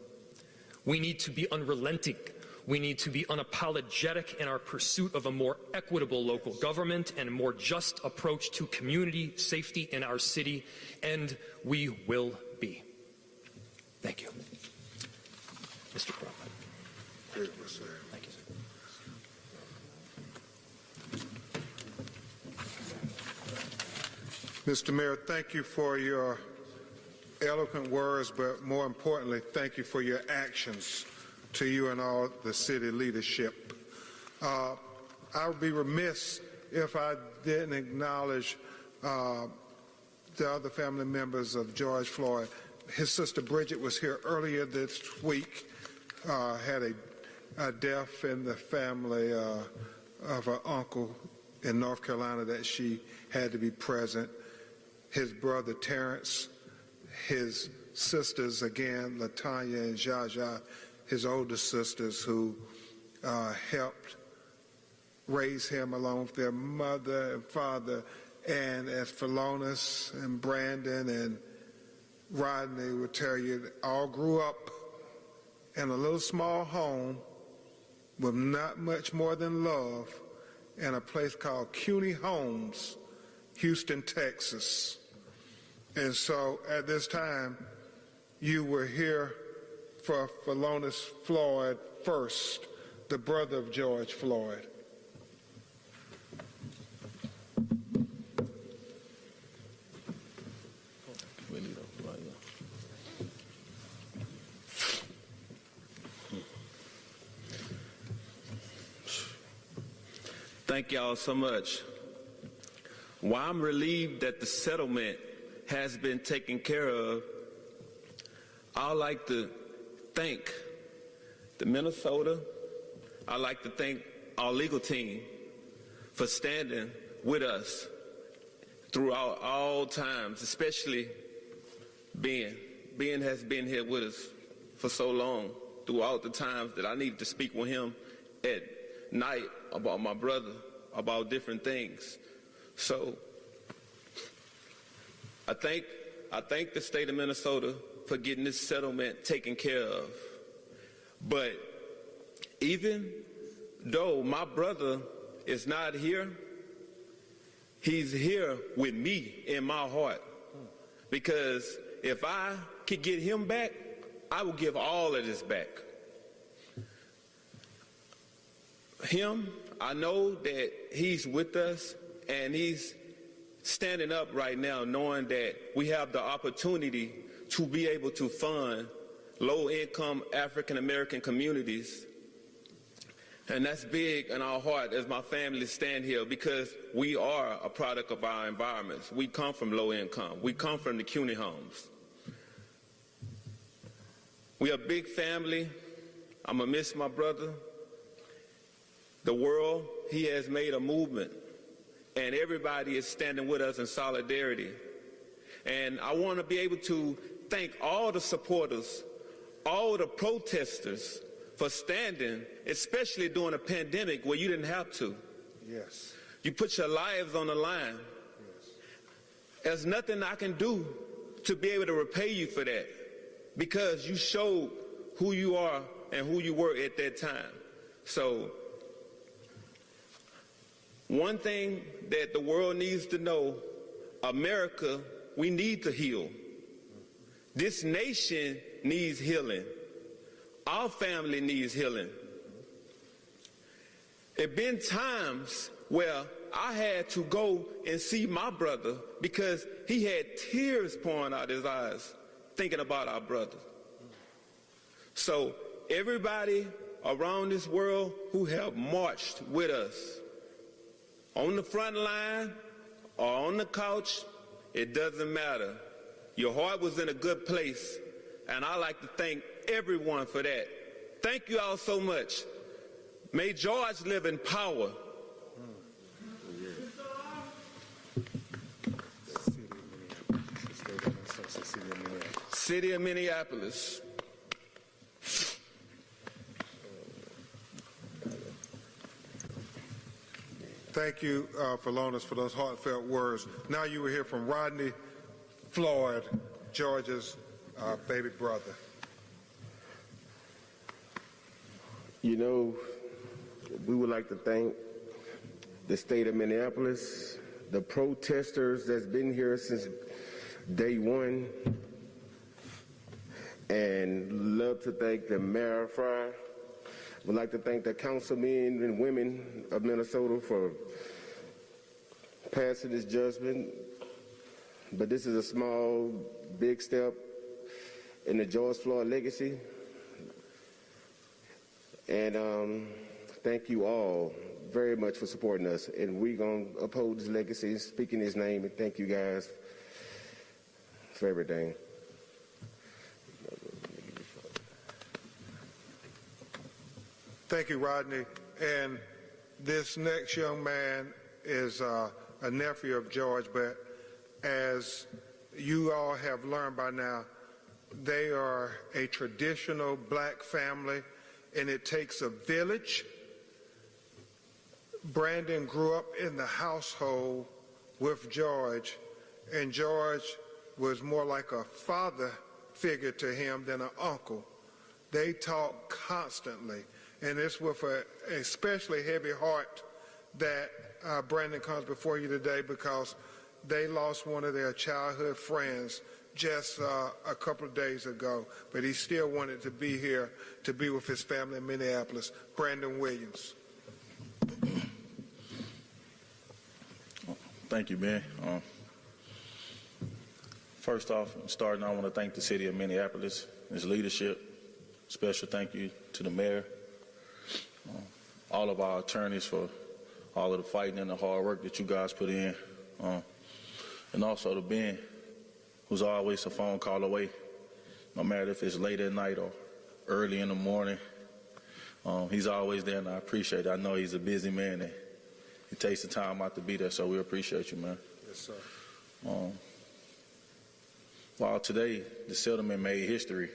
We need to be unrelenting. We need to be unapologetic in our pursuit of a more equitable local government and a more just approach to community safety in our city, and we will be. Thank you. Mr. Crawford. Thank you, sir. Mr. Mayor, thank you for your eloquent words, but more importantly, thank you for your actions, to you and all the city leadership. I would be remiss if I didn't acknowledge the other family members of George Floyd. His sister Bridget was here earlier this week, had a death in the family of an uncle in North Carolina that she had to be present. His brother Terrence, his sisters again, Latanya and Jaja, his older sisters who helped raise him along with their mother and father And as Philonis and Brandon and Rodney would tell you, they all grew up in a little small home with not much more than love in a place called CUNY Homes, Houston, Texas. And so at this time, you were here for Philonis Floyd first, the brother of George Floyd. Thank y'all so much. While I'm relieved that the settlement has been taken care of, I'd like to thank the Minnesota. I'd like to thank our legal team for standing with us throughout all times, especially Ben. Ben has been here with us for so long throughout the times that I needed to speak with him at night about my brother, about different things. So I thank the state of Minnesota for getting this settlement taken care of. But even though my brother is not here, he's here with me in my heart. Because if I could get him back, I will give all of this back. Him, I know that he's with us and he's standing up right now knowing that we have the opportunity to be able to fund low-income African-American communities. And that's big in our heart as my family stand here because we are a product of our environments. We come from low income. We come from the CUNY homes. We are a big family. I'm going to miss my brother. The world, he has made a movement, and everybody is standing with us in solidarity. And I want to be able to thank all the supporters, all the protesters for standing, especially during a pandemic where you didn't have to. Yes. You put your lives on the line. Yes. There's nothing I can do to be able to repay you for that because you showed who you are and who you were at that time. So one thing that the world needs to know, America, we need to heal. This nation needs healing. Our family needs healing. There have been times where I had to go and see my brother because he had tears pouring out his eyes thinking about our brother. So everybody around this world who have marched with us on the front line or on the couch, it doesn't matter. Your heart was in a good place, and I like to thank everyone for that. Thank you all so much. May George live in power. City of Minneapolis. Thank you, Philonis, for those heartfelt words. Now you will hear from Rodney Floyd, George's baby brother. You know, we would like to thank the state of Minneapolis, the protesters that's been here since day one, and love to thank the mayor, Fry. Would like to thank the councilmen and women of Minnesota for passing this judgment. But this is a small, big step in the George Floyd legacy. And thank you all very much for supporting us. And we're going to uphold his legacy, speak in his name, and thank you guys for everything. Thank you, Rodney. And this next young man is a nephew of George, but as you all have learned by now, they are a traditional black family, and it takes a village. Brandon grew up in the household with George, and George was more like a father figure to him than an uncle. They talked constantly, and it's with an especially heavy heart that Brandon comes before you today, because they lost one of their childhood friends just a couple of days ago, but he still wanted to be here to be with his family in Minneapolis. Brandon Williams. Thank you, Ben. First off, starting, I want to thank the city of Minneapolis, its leadership. Special thank you to the mayor, all of our attorneys for all of the fighting and the hard work that you guys put in, and also to Ben, who's always a phone call away, no matter if it's late at night or early in the morning. He's always there, and I appreciate it. I know he's a busy man, and he takes the time out to be there, so we appreciate you, man. Yes, sir. While today the settlement made history,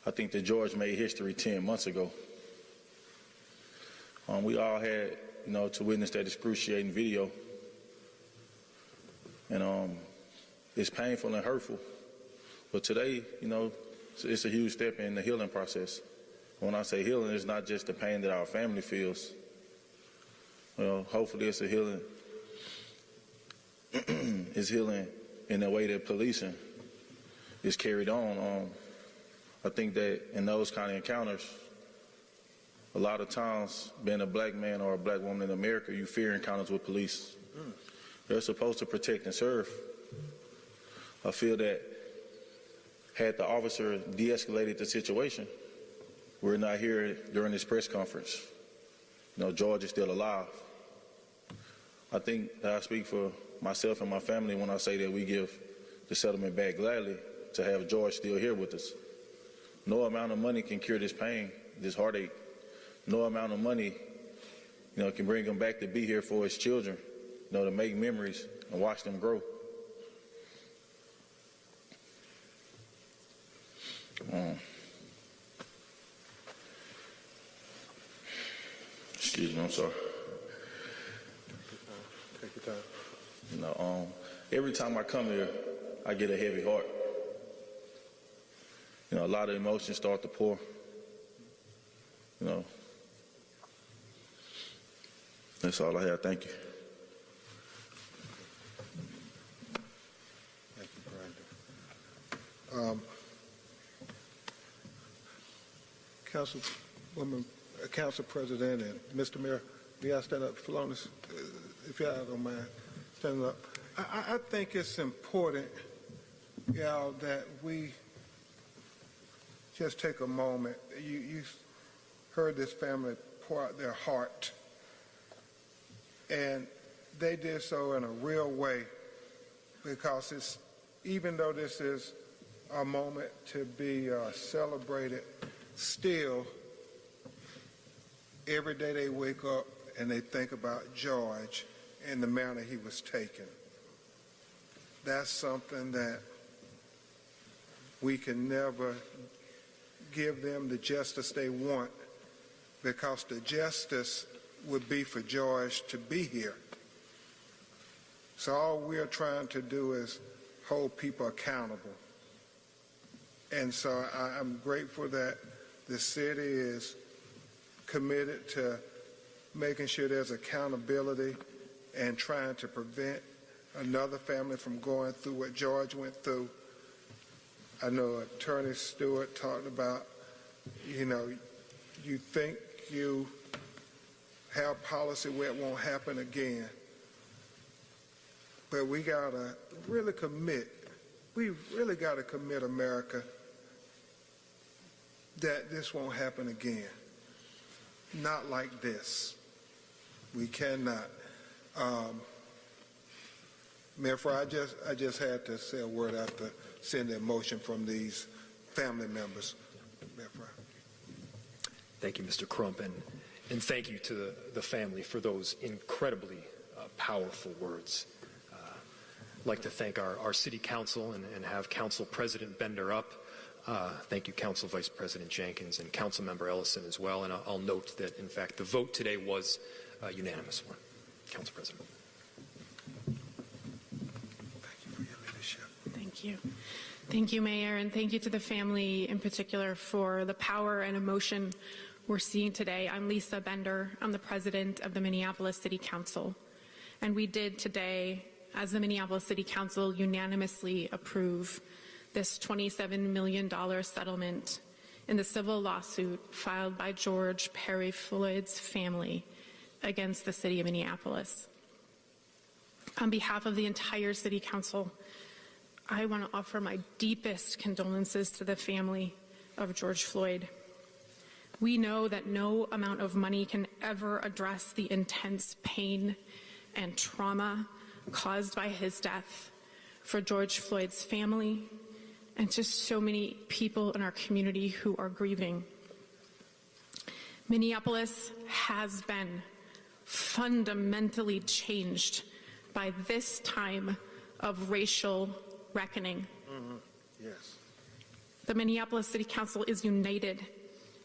I think that George made history 10 months ago. We all had, to witness that excruciating video, and it's painful and hurtful. But today, it's a huge step in the healing process. When I say healing, it's not just the pain that our family feels. Hopefully it's a healing. It's healing in the way that policing is carried on. I think that in those kind of encounters, a lot of times, being a black man or a black woman in America, you fear encounters with police. They're supposed to protect and serve. I feel that had the officer de-escalated the situation, we're not here during this press conference. George is still alive. I think that I speak for myself and my family when I say that we give the settlement back gladly to have George still here with us. No amount of money can cure this pain, this heartache. No amount of money, can bring him back to be here for his children, to make memories and watch them grow. Excuse me, I'm sorry. Take your time. Every time I come here, I get a heavy heart. A lot of emotions start to pour. That's all I have. Thank you. Thank you, Brandon. Council President and Mr. Mayor, we got to stand up. Philonis, if y'all don't mind, stand up. I think it's important, that we just take a moment. You heard this family pour out their heart, and they did so in a real way, because even though this is a moment to be celebrated, still every day they wake up and they think about George and the manner he was taken. That's something that we can never give them the justice they want, because the justice would be for George to be here. So all we're trying to do is hold people accountable. And so I'm grateful that the city is committed to making sure there's accountability and trying to prevent another family from going through what George went through. I know Attorney Stewart talked about, you think you have policy where it won't happen again. But we got to really commit. We really got to commit, America, that this won't happen again. Not like this. We cannot. Mayor Fry, I just had to say a word after seeing the emotion from these family members. Mayor Fry. Thank you, Mr. Crump, and thank you to the family for those incredibly powerful words. I'd like to thank our city council and have Council President Bender up. Thank you, Council Vice President Jenkins and Council Member Ellison as well. And I'll note that, in fact, the vote today was a unanimous one. Council President. Thank you. Thank you, Mayor, and thank you to the family in particular for the power and emotion we're seeing today. I'm Lisa Bender. I'm the president of the Minneapolis City Council. And we did today, as the Minneapolis City Council, unanimously approve this $27 million settlement in the civil lawsuit filed by George Perry Floyd's family against the city of Minneapolis. On behalf of the entire City Council, I want to offer my deepest condolences to the family of George Floyd. We know that no amount of money can ever address the intense pain and trauma caused by his death for George Floyd's family and just so many people in our community who are grieving. Minneapolis has been fundamentally changed by this time of racial reckoning. Yes. The Minneapolis City Council is united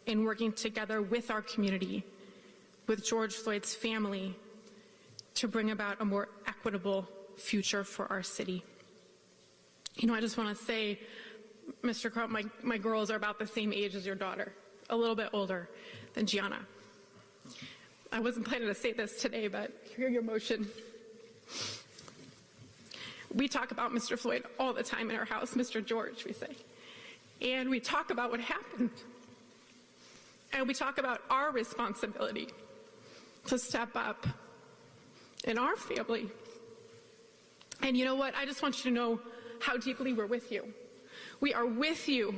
in working together with our community, with George Floyd's family, to bring about a more equitable future for our city. You know, I just want to say, Mr. Crow, my girls are about the same age as your daughter, a little bit older than Gianna. I wasn't planning to say this today, but hear your motion. We talk about Mr. Floyd all the time in our house, Mr. George, we say. And we talk about what happened. And we talk about our responsibility to step up in our family. And you know what? I just want you to know how deeply we're with you. We are with you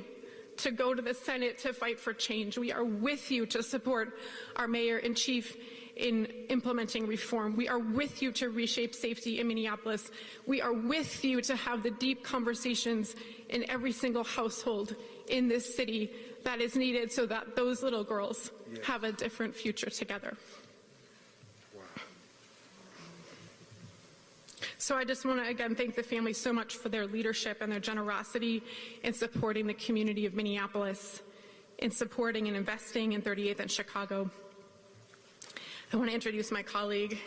to go to the Senate to fight for change. We are with you to support our mayor-in-chief in implementing reform. We are with you to reshape safety in Minneapolis. We are with you to have the deep conversations in every single household in this city that is needed so that those little girls have a different future together. So I just want to again thank the family so much for their leadership and their generosity in supporting the community of Minneapolis, in supporting and investing in 38th and Chicago. I want to introduce my colleague,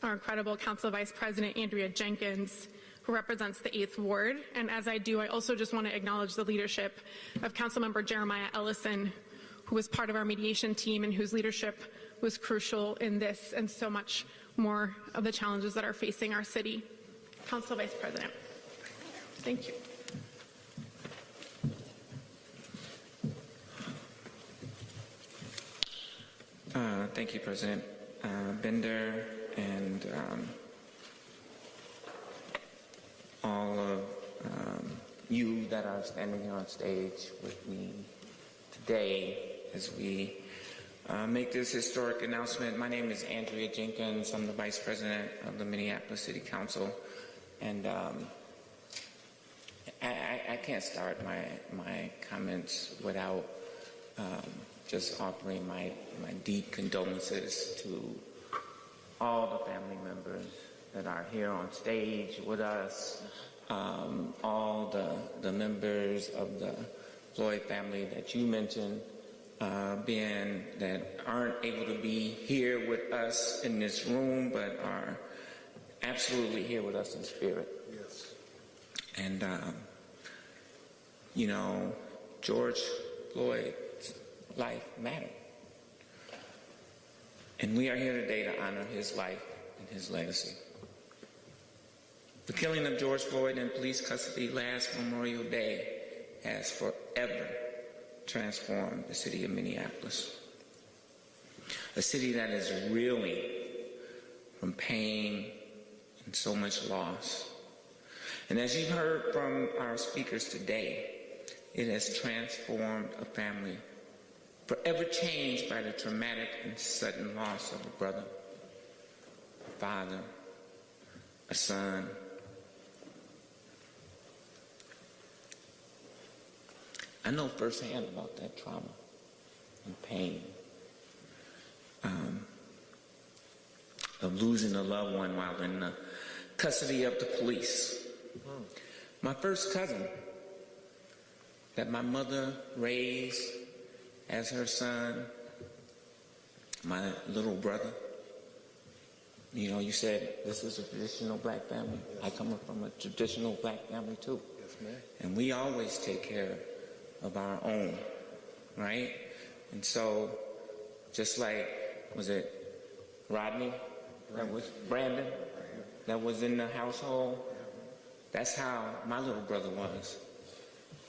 our incredible Council Vice President Andrea Jenkins, who represents the 8th Ward. And as I do, I also just want to acknowledge the leadership of Councilmember Jeremiah Ellison, who was part of our mediation team and whose leadership was crucial in this and so much more of the challenges that are facing our city. Council Vice President. Thank you. Thank you, President Bender, and all of you that are standing here on stage with me today as we make this historic announcement. My name is Andrea Jenkins. I'm the Vice President of the Minneapolis City Council, and I can't start my comments without just offering my deep condolences to all the family members that are here on stage with us, all the members of the Floyd family that you mentioned, being that aren't able to be here with us in this room, but are absolutely here with us in spirit. Yes. And, you know, George Floyd's life mattered. And we are here today to honor his life and his legacy. The killing of George Floyd in police custody last Memorial Day has forever transformed the city of Minneapolis. A city that is reeling from pain and so much loss. And as you've heard from our speakers today, it has transformed a family forever changed by the traumatic and sudden loss of a brother, a father, a son. I know firsthand about that trauma and pain of losing a loved one while in the custody of the police. My first cousin that my mother raised as her son, my little brother, You know, you said this is a traditional black family. I come from a traditional black family too. Yes, ma'am. And we always take care of our own, right? And so, just like, was it Rodney? That was Brandon? That was in the household? That's how my little brother was.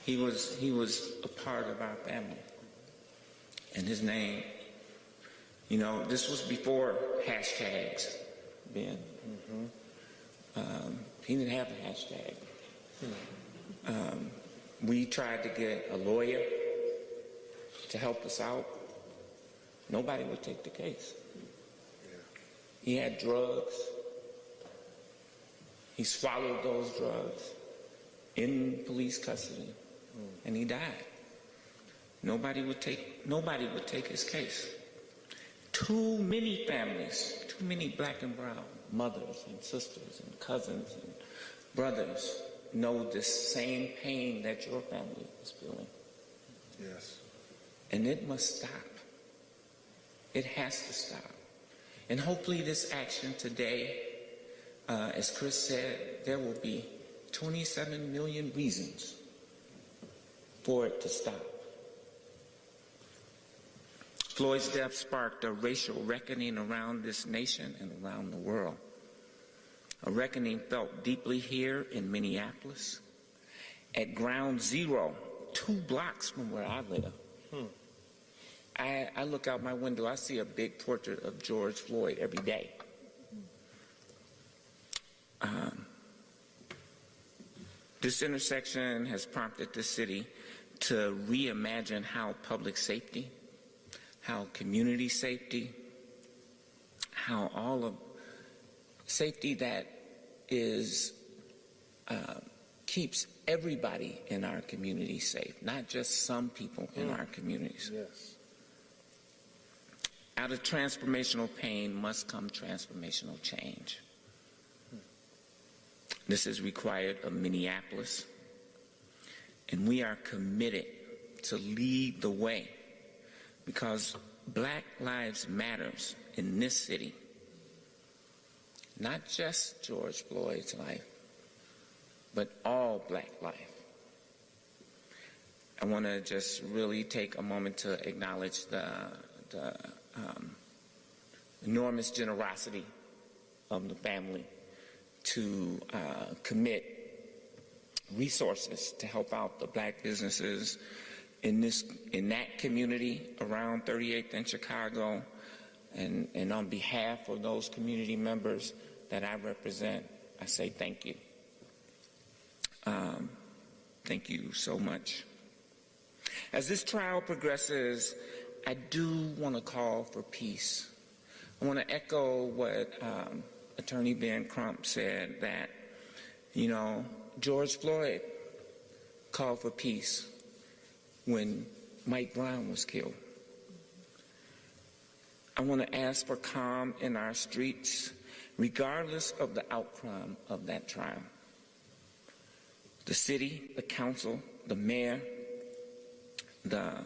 He was a part of our family. And his name, you know, this was before hashtags, Ben. He didn't have a hashtag. We tried to get a lawyer to help us out. Nobody would take the case. He had drugs. He swallowed those drugs in police custody, and he died. Nobody would take his case. Too many families, too many black and brown mothers and sisters and cousins and brothers know this same pain that your family is feeling. Yes. And it must stop. It has to stop. And hopefully this action today, as Chris said, there will be 27 million reasons for it to stop. Floyd's death sparked a racial reckoning around this nation and around the world. A reckoning felt deeply here in Minneapolis, at ground zero, 2 blocks from where I live. I look out my window, I see a big portrait of George Floyd every day. This intersection has prompted the city to reimagine how public safety, how community safety, how all of safety that is keeps everybody in our community safe, not just some people in our communities. Yes. Out of transformational pain must come transformational change. This is required of Minneapolis, and we are committed to lead the way, because Black Lives Matters in this city. Not just George Floyd's life, but all black life. I want to just really take a moment to acknowledge the enormous generosity of the family to commit resources to help out the black businesses in that community around 38th and Chicago, and on behalf of those community members that I represent, I say thank you. Thank you so much. As this trial progresses, I do want to call for peace. I want to echo what Attorney Ben Crump said, that, you know, George Floyd called for peace when Mike Brown was killed. I want to ask for calm in our streets, regardless of the outcome of that trial. The city, the council, the mayor, the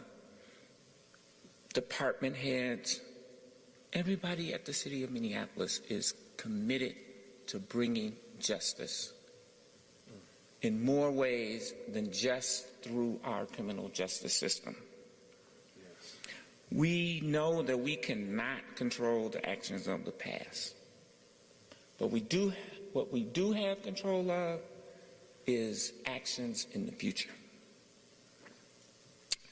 department heads, everybody at the city of Minneapolis is committed to bringing justice in more ways than just through our criminal justice system. Yes. We know that we cannot control the actions of the past, but what we do have control of is actions in the future.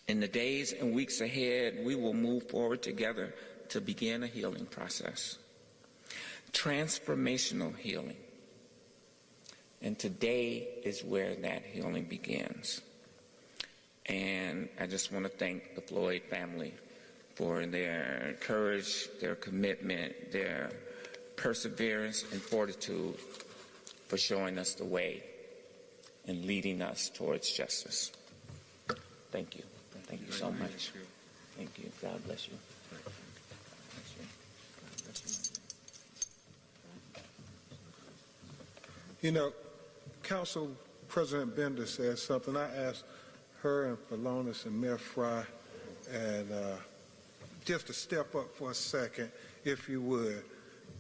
In the days and weeks ahead, we will move forward together to begin a healing process. Transformational healing. And today is where that healing begins. And I just want to thank the Floyd family for their courage, their commitment, their perseverance and fortitude, for showing us the way and leading us towards justice. Thank you. Thank you so much. Thank you. God bless you. You know, Council President Bender said something. I asked her and Phalonis and Mayor Fry and just to step up for a second, if you would.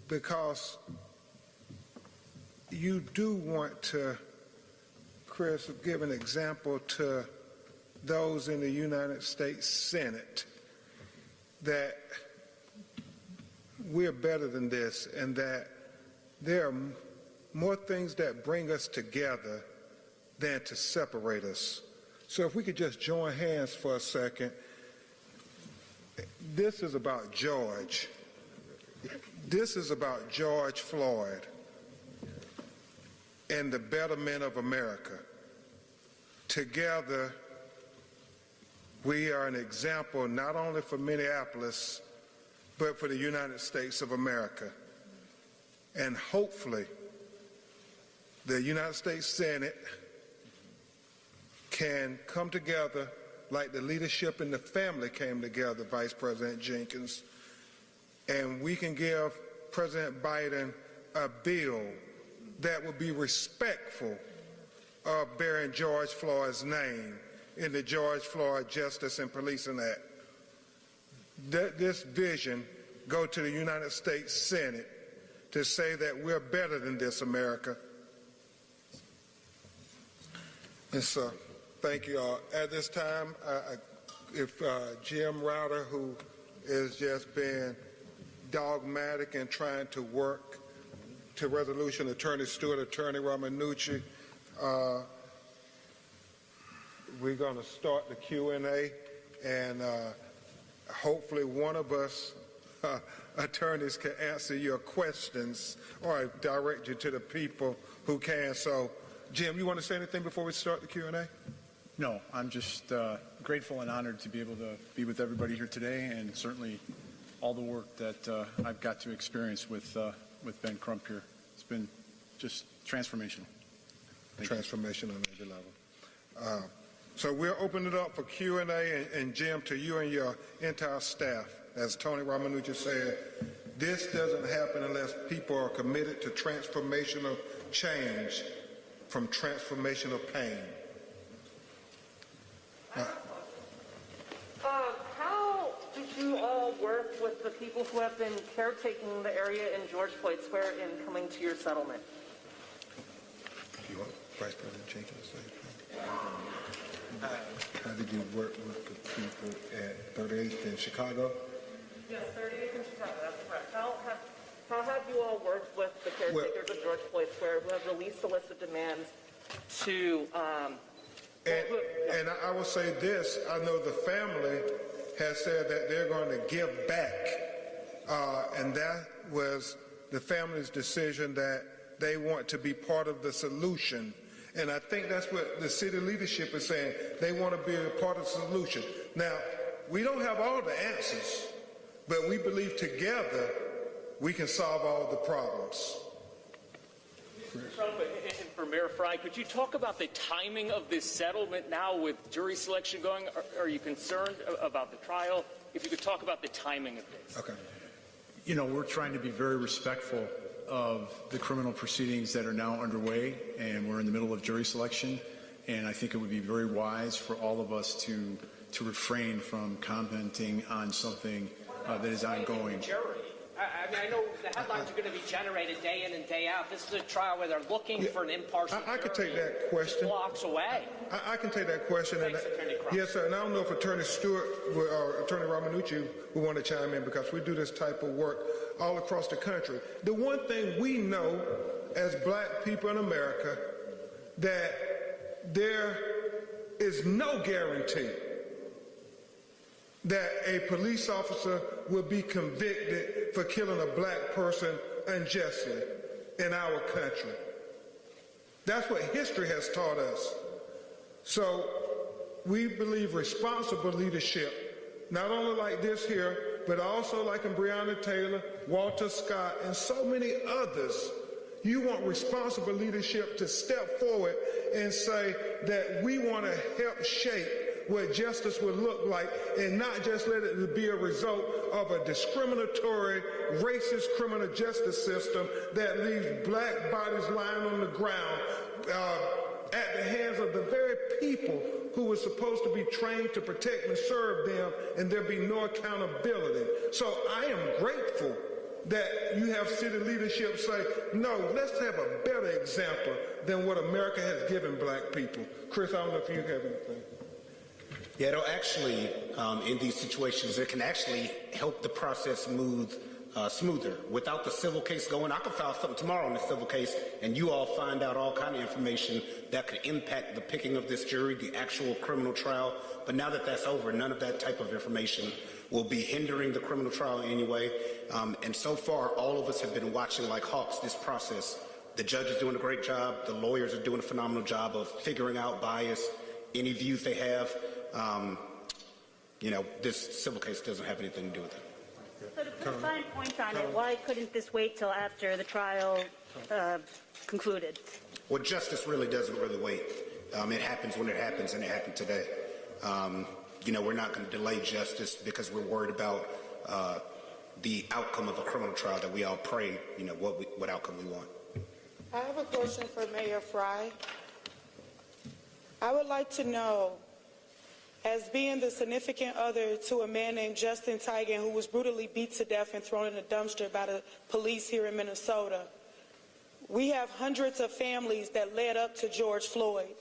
because you do want to, Chris, give an example to those in the United States Senate that we're better than this and that there are more things that bring us together than to separate us. So if we could just join hands for a second. This is about George. This is about George Floyd and the betterment of America. Together, we are an example not only for Minneapolis, but for the United States of America. And hopefully, the United States Senate can come together like the leadership and the family came together, Vice President Jenkins, and we can give President Biden a bill that will be respectful of bearing George Floyd's name in the George Floyd Justice and Policing Act. This vision go to the United States Senate to say that we're better than this, America. And so, thank you all. At this time, if Jim Router, who is just being dogmatic and trying to work to resolution, Attorney Stewart, Attorney Ramanucci, we're going to start the Q&A, and hopefully one of us attorneys can answer your questions or direct you to the people who can. So, Jim, you want to say anything before we start the Q&A? No, I'm just grateful and honored to be able to be with everybody here today, and certainly all the work that I've got to experience with Ben Crump here. It's been just transformational. Transformation on every level. So we'll open it up for Q&A, and Jim, to you and your entire staff. As Tony Ramanucci said, this doesn't happen unless people are committed to transformational change from transformational pain. How did you all work with the people who have been caretaking the area in George Floyd Square in coming to your settlement? You want Vice President Jenkins to say anything? How did you work with the people at 38th in Chicago? Yes, 38th in Chicago, that's correct. How have you all worked with the caretakers of George Floyd Square who have released a list of demands to... And I will say this, I know the family has said that they're going to give back, and that was the family's decision that they want to be part of the solution. And I think that's what the city leadership is saying. They want to be a part of the solution. Now, we don't have all the answers, but we believe together we can solve all the problems. Trump, and for Mayor Fry, could you talk about the timing of this settlement now with jury selection going? Are you concerned about the trial? If you could talk about the timing of this. Okay. You know, we're trying to be very respectful of the criminal proceedings that are now underway, and we're in the middle of jury selection, and I think it would be very wise for all of us to refrain from commenting on something that is ongoing. I mean, I know the headlines are going to be generated day in and day out. This is a trial where they're looking for an impartial I can take that question. Just blocks away. I can take that question. Thanks, Attorney Crump. Yes, sir. And I don't know if Attorney Stewart or Attorney Ramanucci would want to chime in, because we do this type of work all across the country. The one thing we know as black people in America, that there is no guarantee that a police officer will be convicted for killing a black person unjustly in our country. That's what history has taught us. So we believe responsible leadership, not only like this here, but also like in Breonna Taylor, Walter Scott, and so many others. You want responsible leadership to step forward and say that we want to help shape what justice would look like, and not just let it be a result of a discriminatory, racist criminal justice system that leaves black bodies lying on the ground at the hands of the very people who were supposed to be trained to protect and serve them, and there be no accountability. So I am grateful that you have city leadership say, no, let's have a better example than what America has given black people? Chris, I don't know if you have anything. Yeah, it'll actually, in these situations, it can actually help the process move smoother. Without the civil case going, I could file something tomorrow on the civil case, and you all find out all kind of information that could impact the picking of this jury, the actual criminal trial. But now that that's over, none of that type of information will be hindering the criminal trial anyway. And so far, all of us have been watching like hawks this process. The judge is doing a great job. The lawyers are doing a phenomenal job of figuring out bias, any views they have. This civil case doesn't have anything to do with it. So to put a fine point on it, why couldn't this wait till after the trial concluded? Well, justice really doesn't really wait. It happens when it happens, and it happened today. We're not going to delay justice because we're worried about the outcome of a criminal trial that we all pray, what outcome we want. I have a question for Mayor Fry. I would like to know, as being the significant other to a man named Justin Tigan, who was brutally beat to death and thrown in a dumpster by the police here in Minnesota, we have hundreds of families that led up to George Floyd,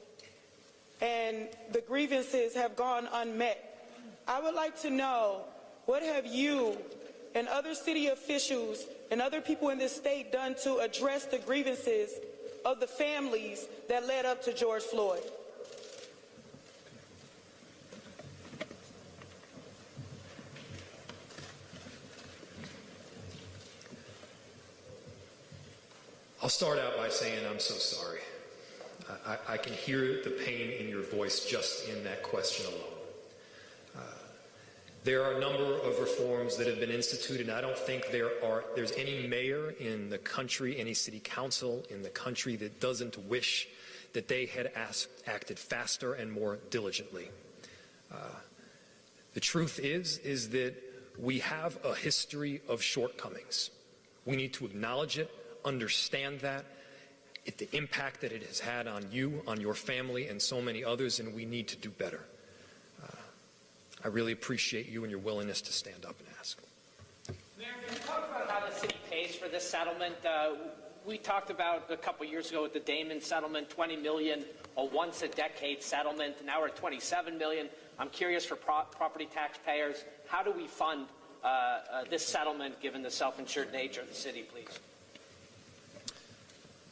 and the grievances have gone unmet. I would like to know, what have you and other city officials and other people in this state done to address the grievances of the families that led up to George Floyd? I'll start out by saying I'm so sorry. I can hear the pain in your voice just in that question alone. There are a number of reforms that have been instituted, and I don't think there's any mayor in the country, any city council in the country that doesn't wish that they had acted faster and more diligently. The truth is that we have a history of shortcomings. We need to acknowledge it, understand that, the impact that it has had on you, on your family, and so many others, and we need to do better. I really appreciate you and your willingness to stand up and ask. Mayor, can you talk about how the city pays for this settlement? We talked about a couple years ago with the Damon settlement, $20 million, a once-a-decade settlement. Now we're at $27 million. I'm curious for property taxpayers, how do we fund this settlement given the self-insured nature of the city, please?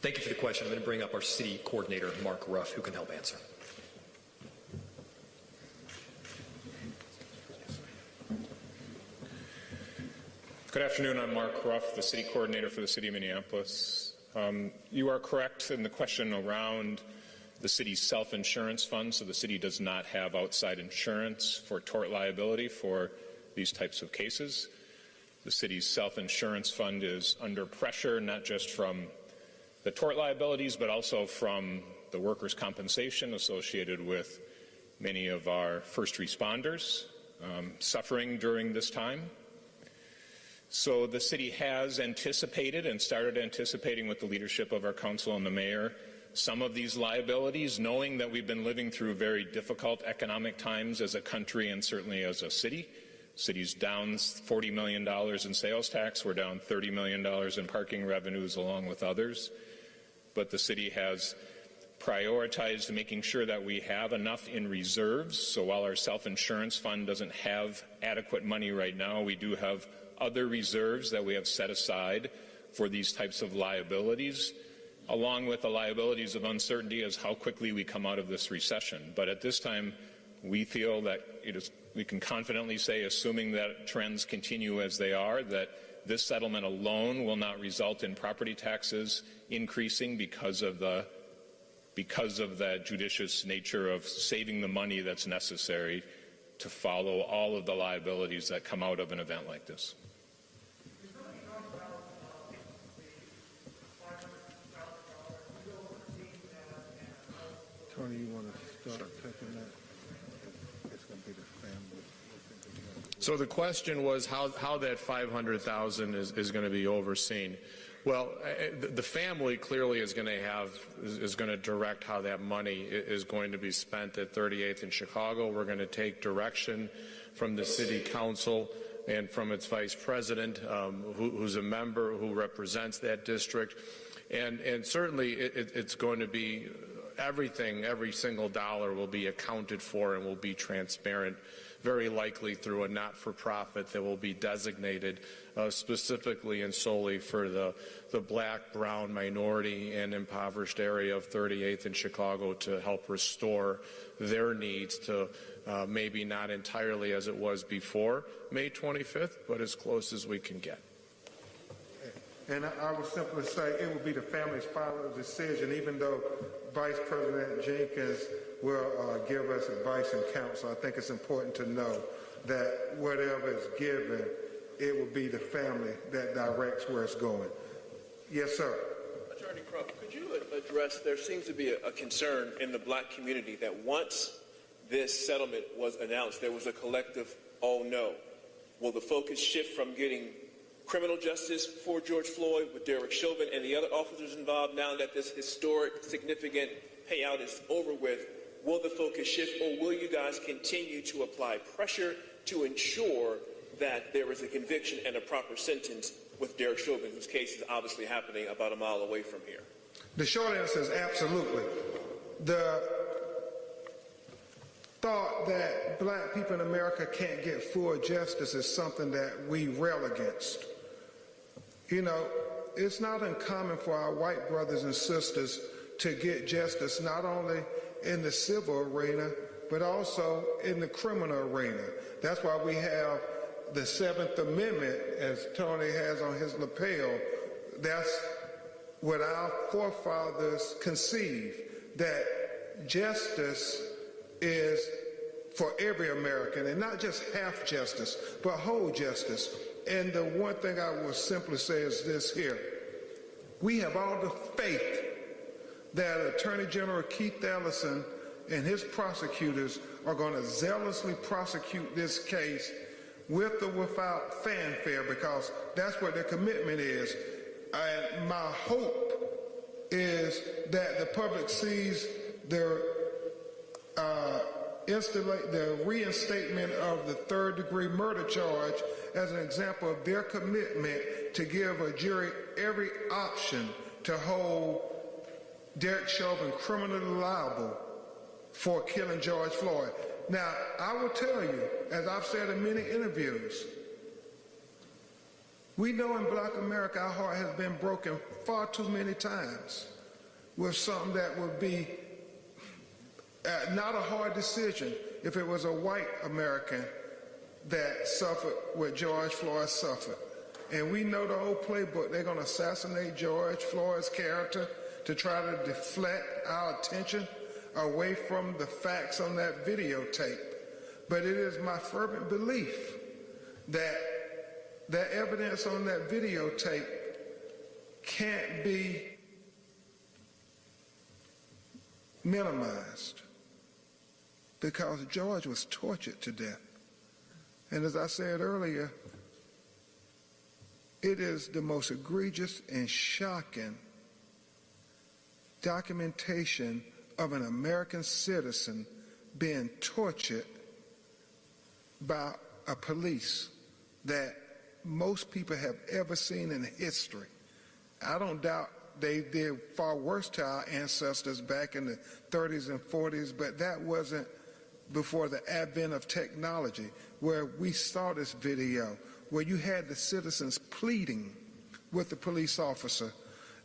Thank you for the question. I'm going to bring up our city coordinator, Mark Ruff, who can help answer. Good afternoon. I'm Mark Ruff, the city coordinator for the city of Minneapolis. You are correct in the question around the city's self-insurance fund. So the city does not have outside insurance for tort liability for these types of cases. The city's self-insurance fund is under pressure, not just from the tort liabilities, but also from the workers' compensation associated with many of our first responders suffering during this time. So the city has anticipated and started anticipating with the leadership of our council and the mayor some of these liabilities, knowing that we've been living through very difficult economic times as a country and certainly as a city. City's down $40 million in sales tax. We're down $30 million in parking revenues along with others. But the city has prioritized making sure that we have enough in reserves. So while our self-insurance fund doesn't have adequate money right now, we do have other reserves that we have set aside for these types of liabilities, along with the liabilities of uncertainty as how quickly we come out of this recession. But at this time, we feel that we can confidently say, assuming that trends continue as they are, that this settlement alone will not result in property taxes increasing because of the judicious nature of saving the money that's necessary to follow all of the liabilities that come out of an event like this. Tony, you want to start taking that? It's going to be the family. So the question was how that $500,000 is going to be overseen. Well, the family clearly is going to direct how that money is going to be spent at 38th in Chicago. We're going to take direction from the city council and from its vice president, who's a member who represents that district. And certainly it's going to be everything, every single dollar will be accounted for and will be transparent, very likely through a not-for-profit that will be designated specifically and solely for the black, brown, minority, and impoverished area of 38th and Chicago to help restore their needs to maybe not entirely as it was before May 25th, but as close as we can get. And I would simply say it will be the family's final decision, even though Vice President Jenkins will give us advice and counsel. I think it's important to know that whatever is given, it will be the family that directs where it's going. Yes, sir. Attorney Crump, could you address, there seems to be a concern in the black community that once this settlement was announced, there was a collective, oh no. Will the focus shift from getting criminal justice for George Floyd with Derek Chauvin and the other officers involved now that this historic, significant payout is over with? Will the focus shift, or will you guys continue to apply pressure to ensure that there is a conviction and a proper sentence with Derek Chauvin, whose case is obviously happening about a mile away from here? The short answer is absolutely. The thought that black people in America can't get full justice is something that we rail against. You know, it's not uncommon for our white brothers and sisters to get justice not only in the civil arena, but also in the criminal arena. That's why we have the 7th Amendment, as Tony has on his lapel. That's what our forefathers conceived, that justice is for every American, and not just half justice, but whole justice. And the one thing I will simply say is this here. We have all the faith that Attorney General Keith Ellison and his prosecutors are going to zealously prosecute this case with or without fanfare, because that's what their commitment is. And my hope is that the public sees the reinstatement of the third-degree murder charge as an example of their commitment to give a jury every option to hold Derek Chauvin criminally liable for killing George Floyd. Now, I will tell you, as I've said in many interviews, we know in black America our heart has been broken far too many times with something that would be not a hard decision if it was a white American that suffered what George Floyd suffered. And we know the old playbook. They're going to assassinate George Floyd's character to try to deflect our attention away from the facts on that videotape. But it is my fervent belief that the evidence on that videotape can't be minimized, because George was tortured to death. And as I said earlier, it is the most egregious and shocking documentation of an American citizen being tortured by a police that most people have ever seen in history. I don't doubt they did far worse to our ancestors back in the 30s and 40s, but that wasn't before the advent of technology, where we saw this video, where you had the citizens pleading with the police officer.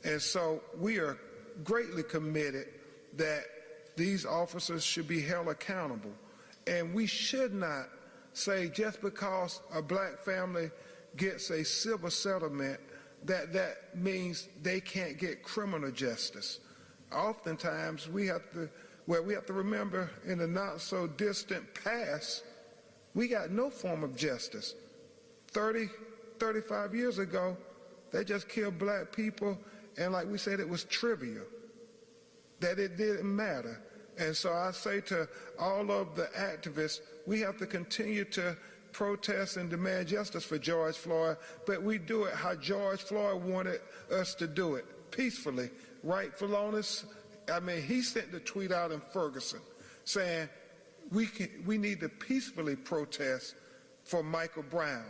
And so we are greatly committed that these officers should be held accountable. And we should not say just because a black family gets a civil settlement that means they can't get criminal justice. Oftentimes we have to remember in the not so distant past, we got no form of justice. 35 years ago, they just killed black people, and like we said, it was trivial, that it didn't matter. And so I say to all of the activists, we have to continue to protest and demand justice for George Floyd, but we do it how George Floyd wanted us to do it, peacefully, rightful honest. I mean, he sent the tweet out in Ferguson saying we need to peacefully protest for Michael Brown.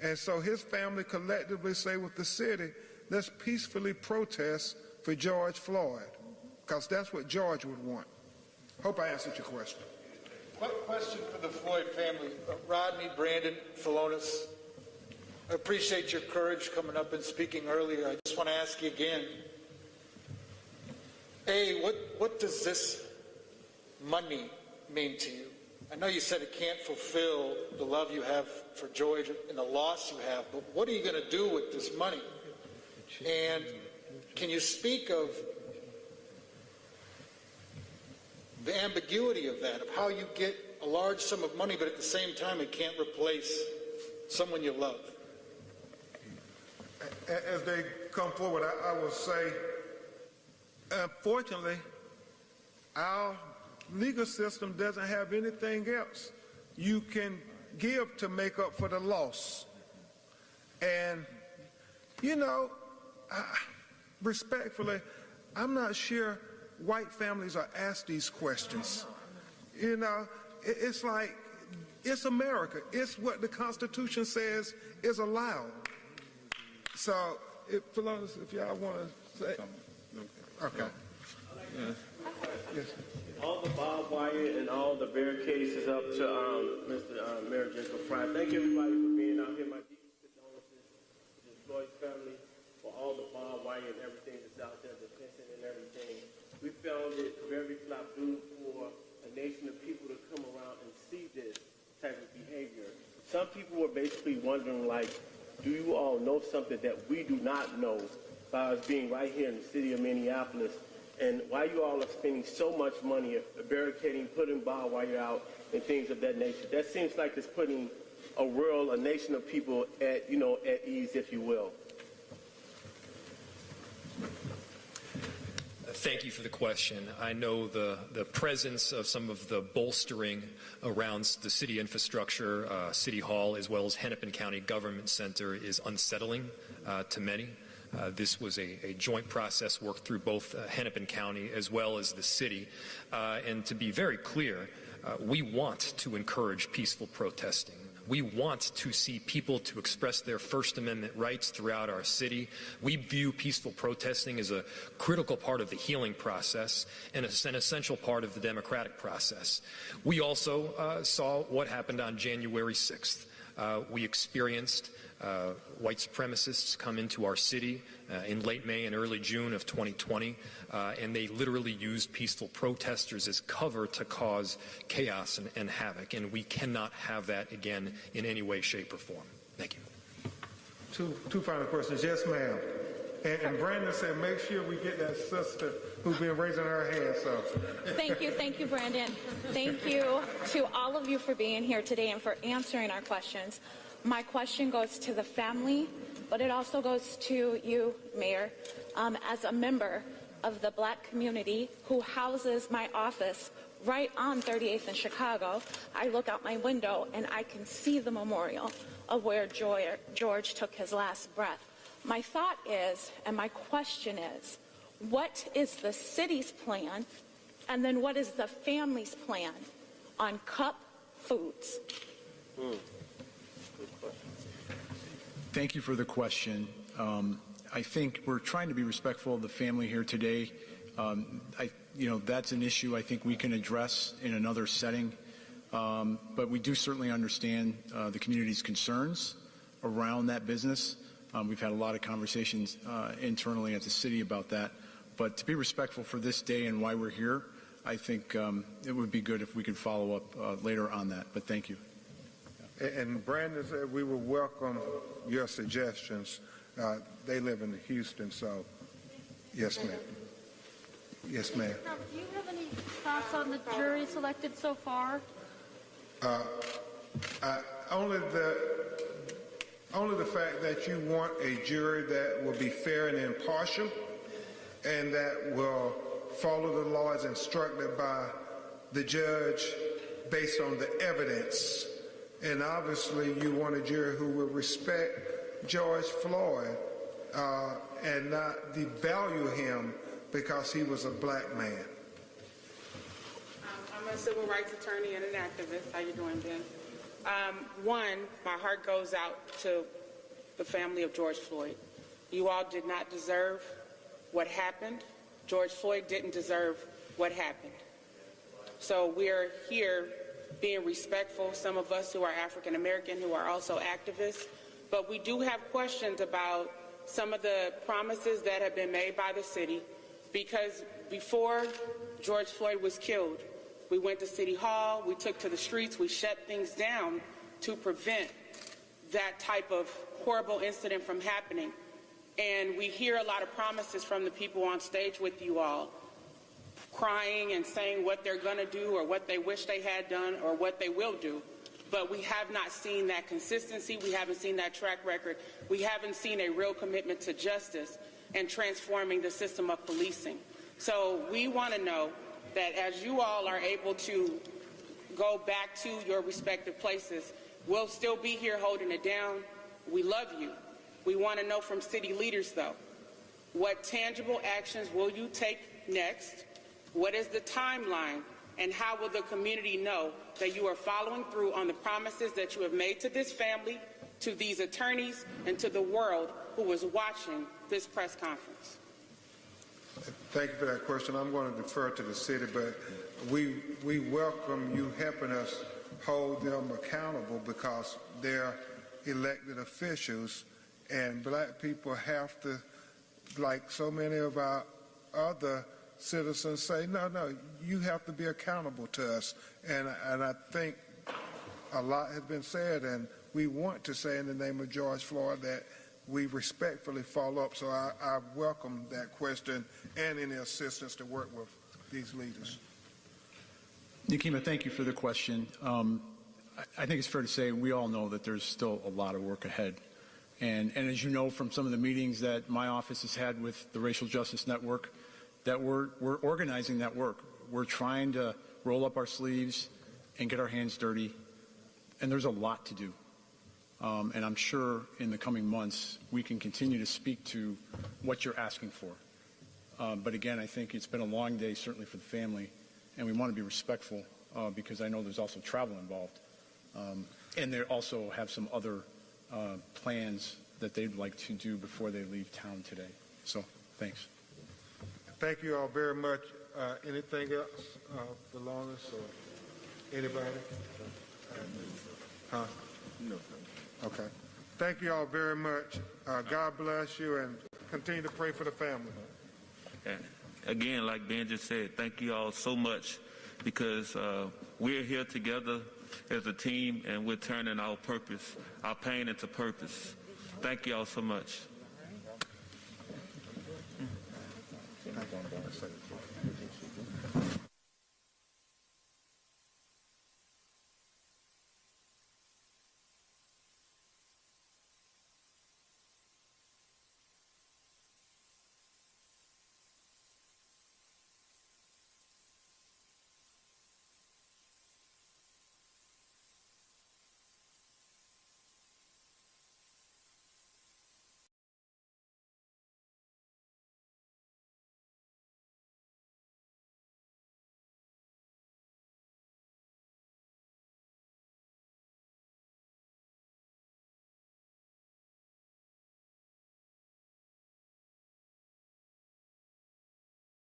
And so his family collectively say with the city, let's peacefully protest for George Floyd, because that's what George would want. Hope I answered your question. Question for the Floyd family. Rodney, Brandon, Philonis, I appreciate your courage coming up and speaking earlier. I just want to ask you again, A, what does this money mean to you? I know you said it can't fulfill the love you have for George and the loss you have, but what are you going to do with this money? And can you speak of the ambiguity of that, of how you get a large sum of money, but at the same time it can't replace someone you love? As they come forward, I will say, unfortunately, our legal system doesn't have anything else you can give to make up for the loss. And, you know, respectfully, I'm not sure white families are asked these questions. You know, it's like, it's America. It's what the Constitution says is allowed. So, if y'all want to say, okay. Yes. All the barbed wire and all the barricades is up to Mr. Mayor Jacob Fry. Thank everybody for being out here. My deepest condolences to the Floyd family for all the barbed wire and everything that's out there, the fencing and everything. We found it very flabbergasted for a nation of people to come around and see this type of behavior. Some people were basically wondering, like, do you all know something that we do not know by us being right here in the city of Minneapolis? And why you all are spending so much money barricading, putting barbed wire out, and things of that nature? That seems like it's putting a nation of people at ease, if you will. Thank you for the question. I know the presence of some of the bolstering around the city infrastructure, City Hall, as well as Hennepin County Government Center is unsettling to many. This was a joint process worked through both Hennepin County as well as the city. And to be very clear, we want to encourage peaceful protesting. We want to see people to express their First Amendment rights throughout our city. We view peaceful protesting as a critical part of the healing process and as an essential part of the democratic process. We also saw what happened on January 6th. We experienced white supremacists come into our city in late May and early June of 2020, and they literally used peaceful protesters as cover to cause chaos and havoc, and we cannot have that again in any way, shape, or form. Thank you. Two final questions. Yes, ma'am. And Brandon said, make sure we get that sister who's been raising her hand. So. Thank you, Brandon. Thank you to all of you for being here today and for answering our questions. My question goes to the family, but it also goes to you, Mayor, as a member of the Black community who houses my office right on 38th in Chicago. I look out my window and I can see the memorial of where George took his last breath. My thought is, and my question is, what is the city's plan, and then what is the family's plan on cup foods? Thank you for the question. I think we're trying to be respectful of the family here today. That's an issue I think we can address in another setting. But we do certainly understand the community's concerns around that business. We've had a lot of conversations internally at the city about that. But to be respectful for this day and why we're here, I think it would be good if we could follow up later on that. But thank you. And Brandon said we will welcome your suggestions. They live in Houston, so yes, ma'am. Yes, ma'am. Do you have any thoughts on the jury selected so far? Only the fact that you want a jury that will be fair and impartial and that will follow the law as instructed by the judge based on the evidence. And obviously you want a jury who will respect George Floyd and not devalue him because he was a black man. I'm a civil rights attorney and an activist. How you doing, Ben? One, my heart goes out to the family of George Floyd. You all did not deserve what happened. George Floyd didn't deserve what happened. So we're here being respectful, some of us who are African American, who are also activists, but we do have questions about some of the promises that have been made by the city, because before George Floyd was killed, we went to City Hall, we took to the streets, we shut things down to prevent that type of horrible incident from happening. And we hear a lot of promises from the people on stage with you all, crying and saying what they're going to do or what they wish they had done or what they will do. But we have not seen that consistency. We haven't seen that track record. We haven't seen a real commitment to justice and transforming the system of policing. So we want to know that as you all are able to go back to your respective places, we'll still be here holding it down. We love you. We want to know from city leaders, though, what tangible actions will you take next? What is the timeline? And how will the community know that you are following through on the promises that you have made to this family, to these attorneys, and to the world who was watching this press conference? Thank you for that question. I'm going to defer to the city, but we welcome you helping us hold them accountable because they're elected officials, and black people have to, like so many of our other citizens, say, no, you have to be accountable to us. And I think a lot has been said, and we want to say in the name of George Floyd that we respectfully follow up. So I welcome that question and any assistance to work with these leaders. Nikema, thank you for the question. I think it's fair to say we all know that there's still a lot of work ahead. And as you know from some of the meetings that my office has had with the Racial Justice Network, that we're organizing that work. We're trying to roll up our sleeves and get our hands dirty, and there's a lot to do. And I'm sure in the coming months we can continue to speak to what you're asking for. But again, I think it's been a long day, certainly for the family, and we want to be respectful because I know there's also travel involved. And they also have some other plans that they'd like to do before they leave town today. So, thanks. Thank you all very much. Anything else for Lawrence or anybody? Huh? No. Okay. Thank you all very much. God bless you, and continue to pray for the family. Again, like Ben just said, thank you all so much because we're here together as a team, and we're turning our purpose, our pain into purpose. Thank you all so much. Thank you.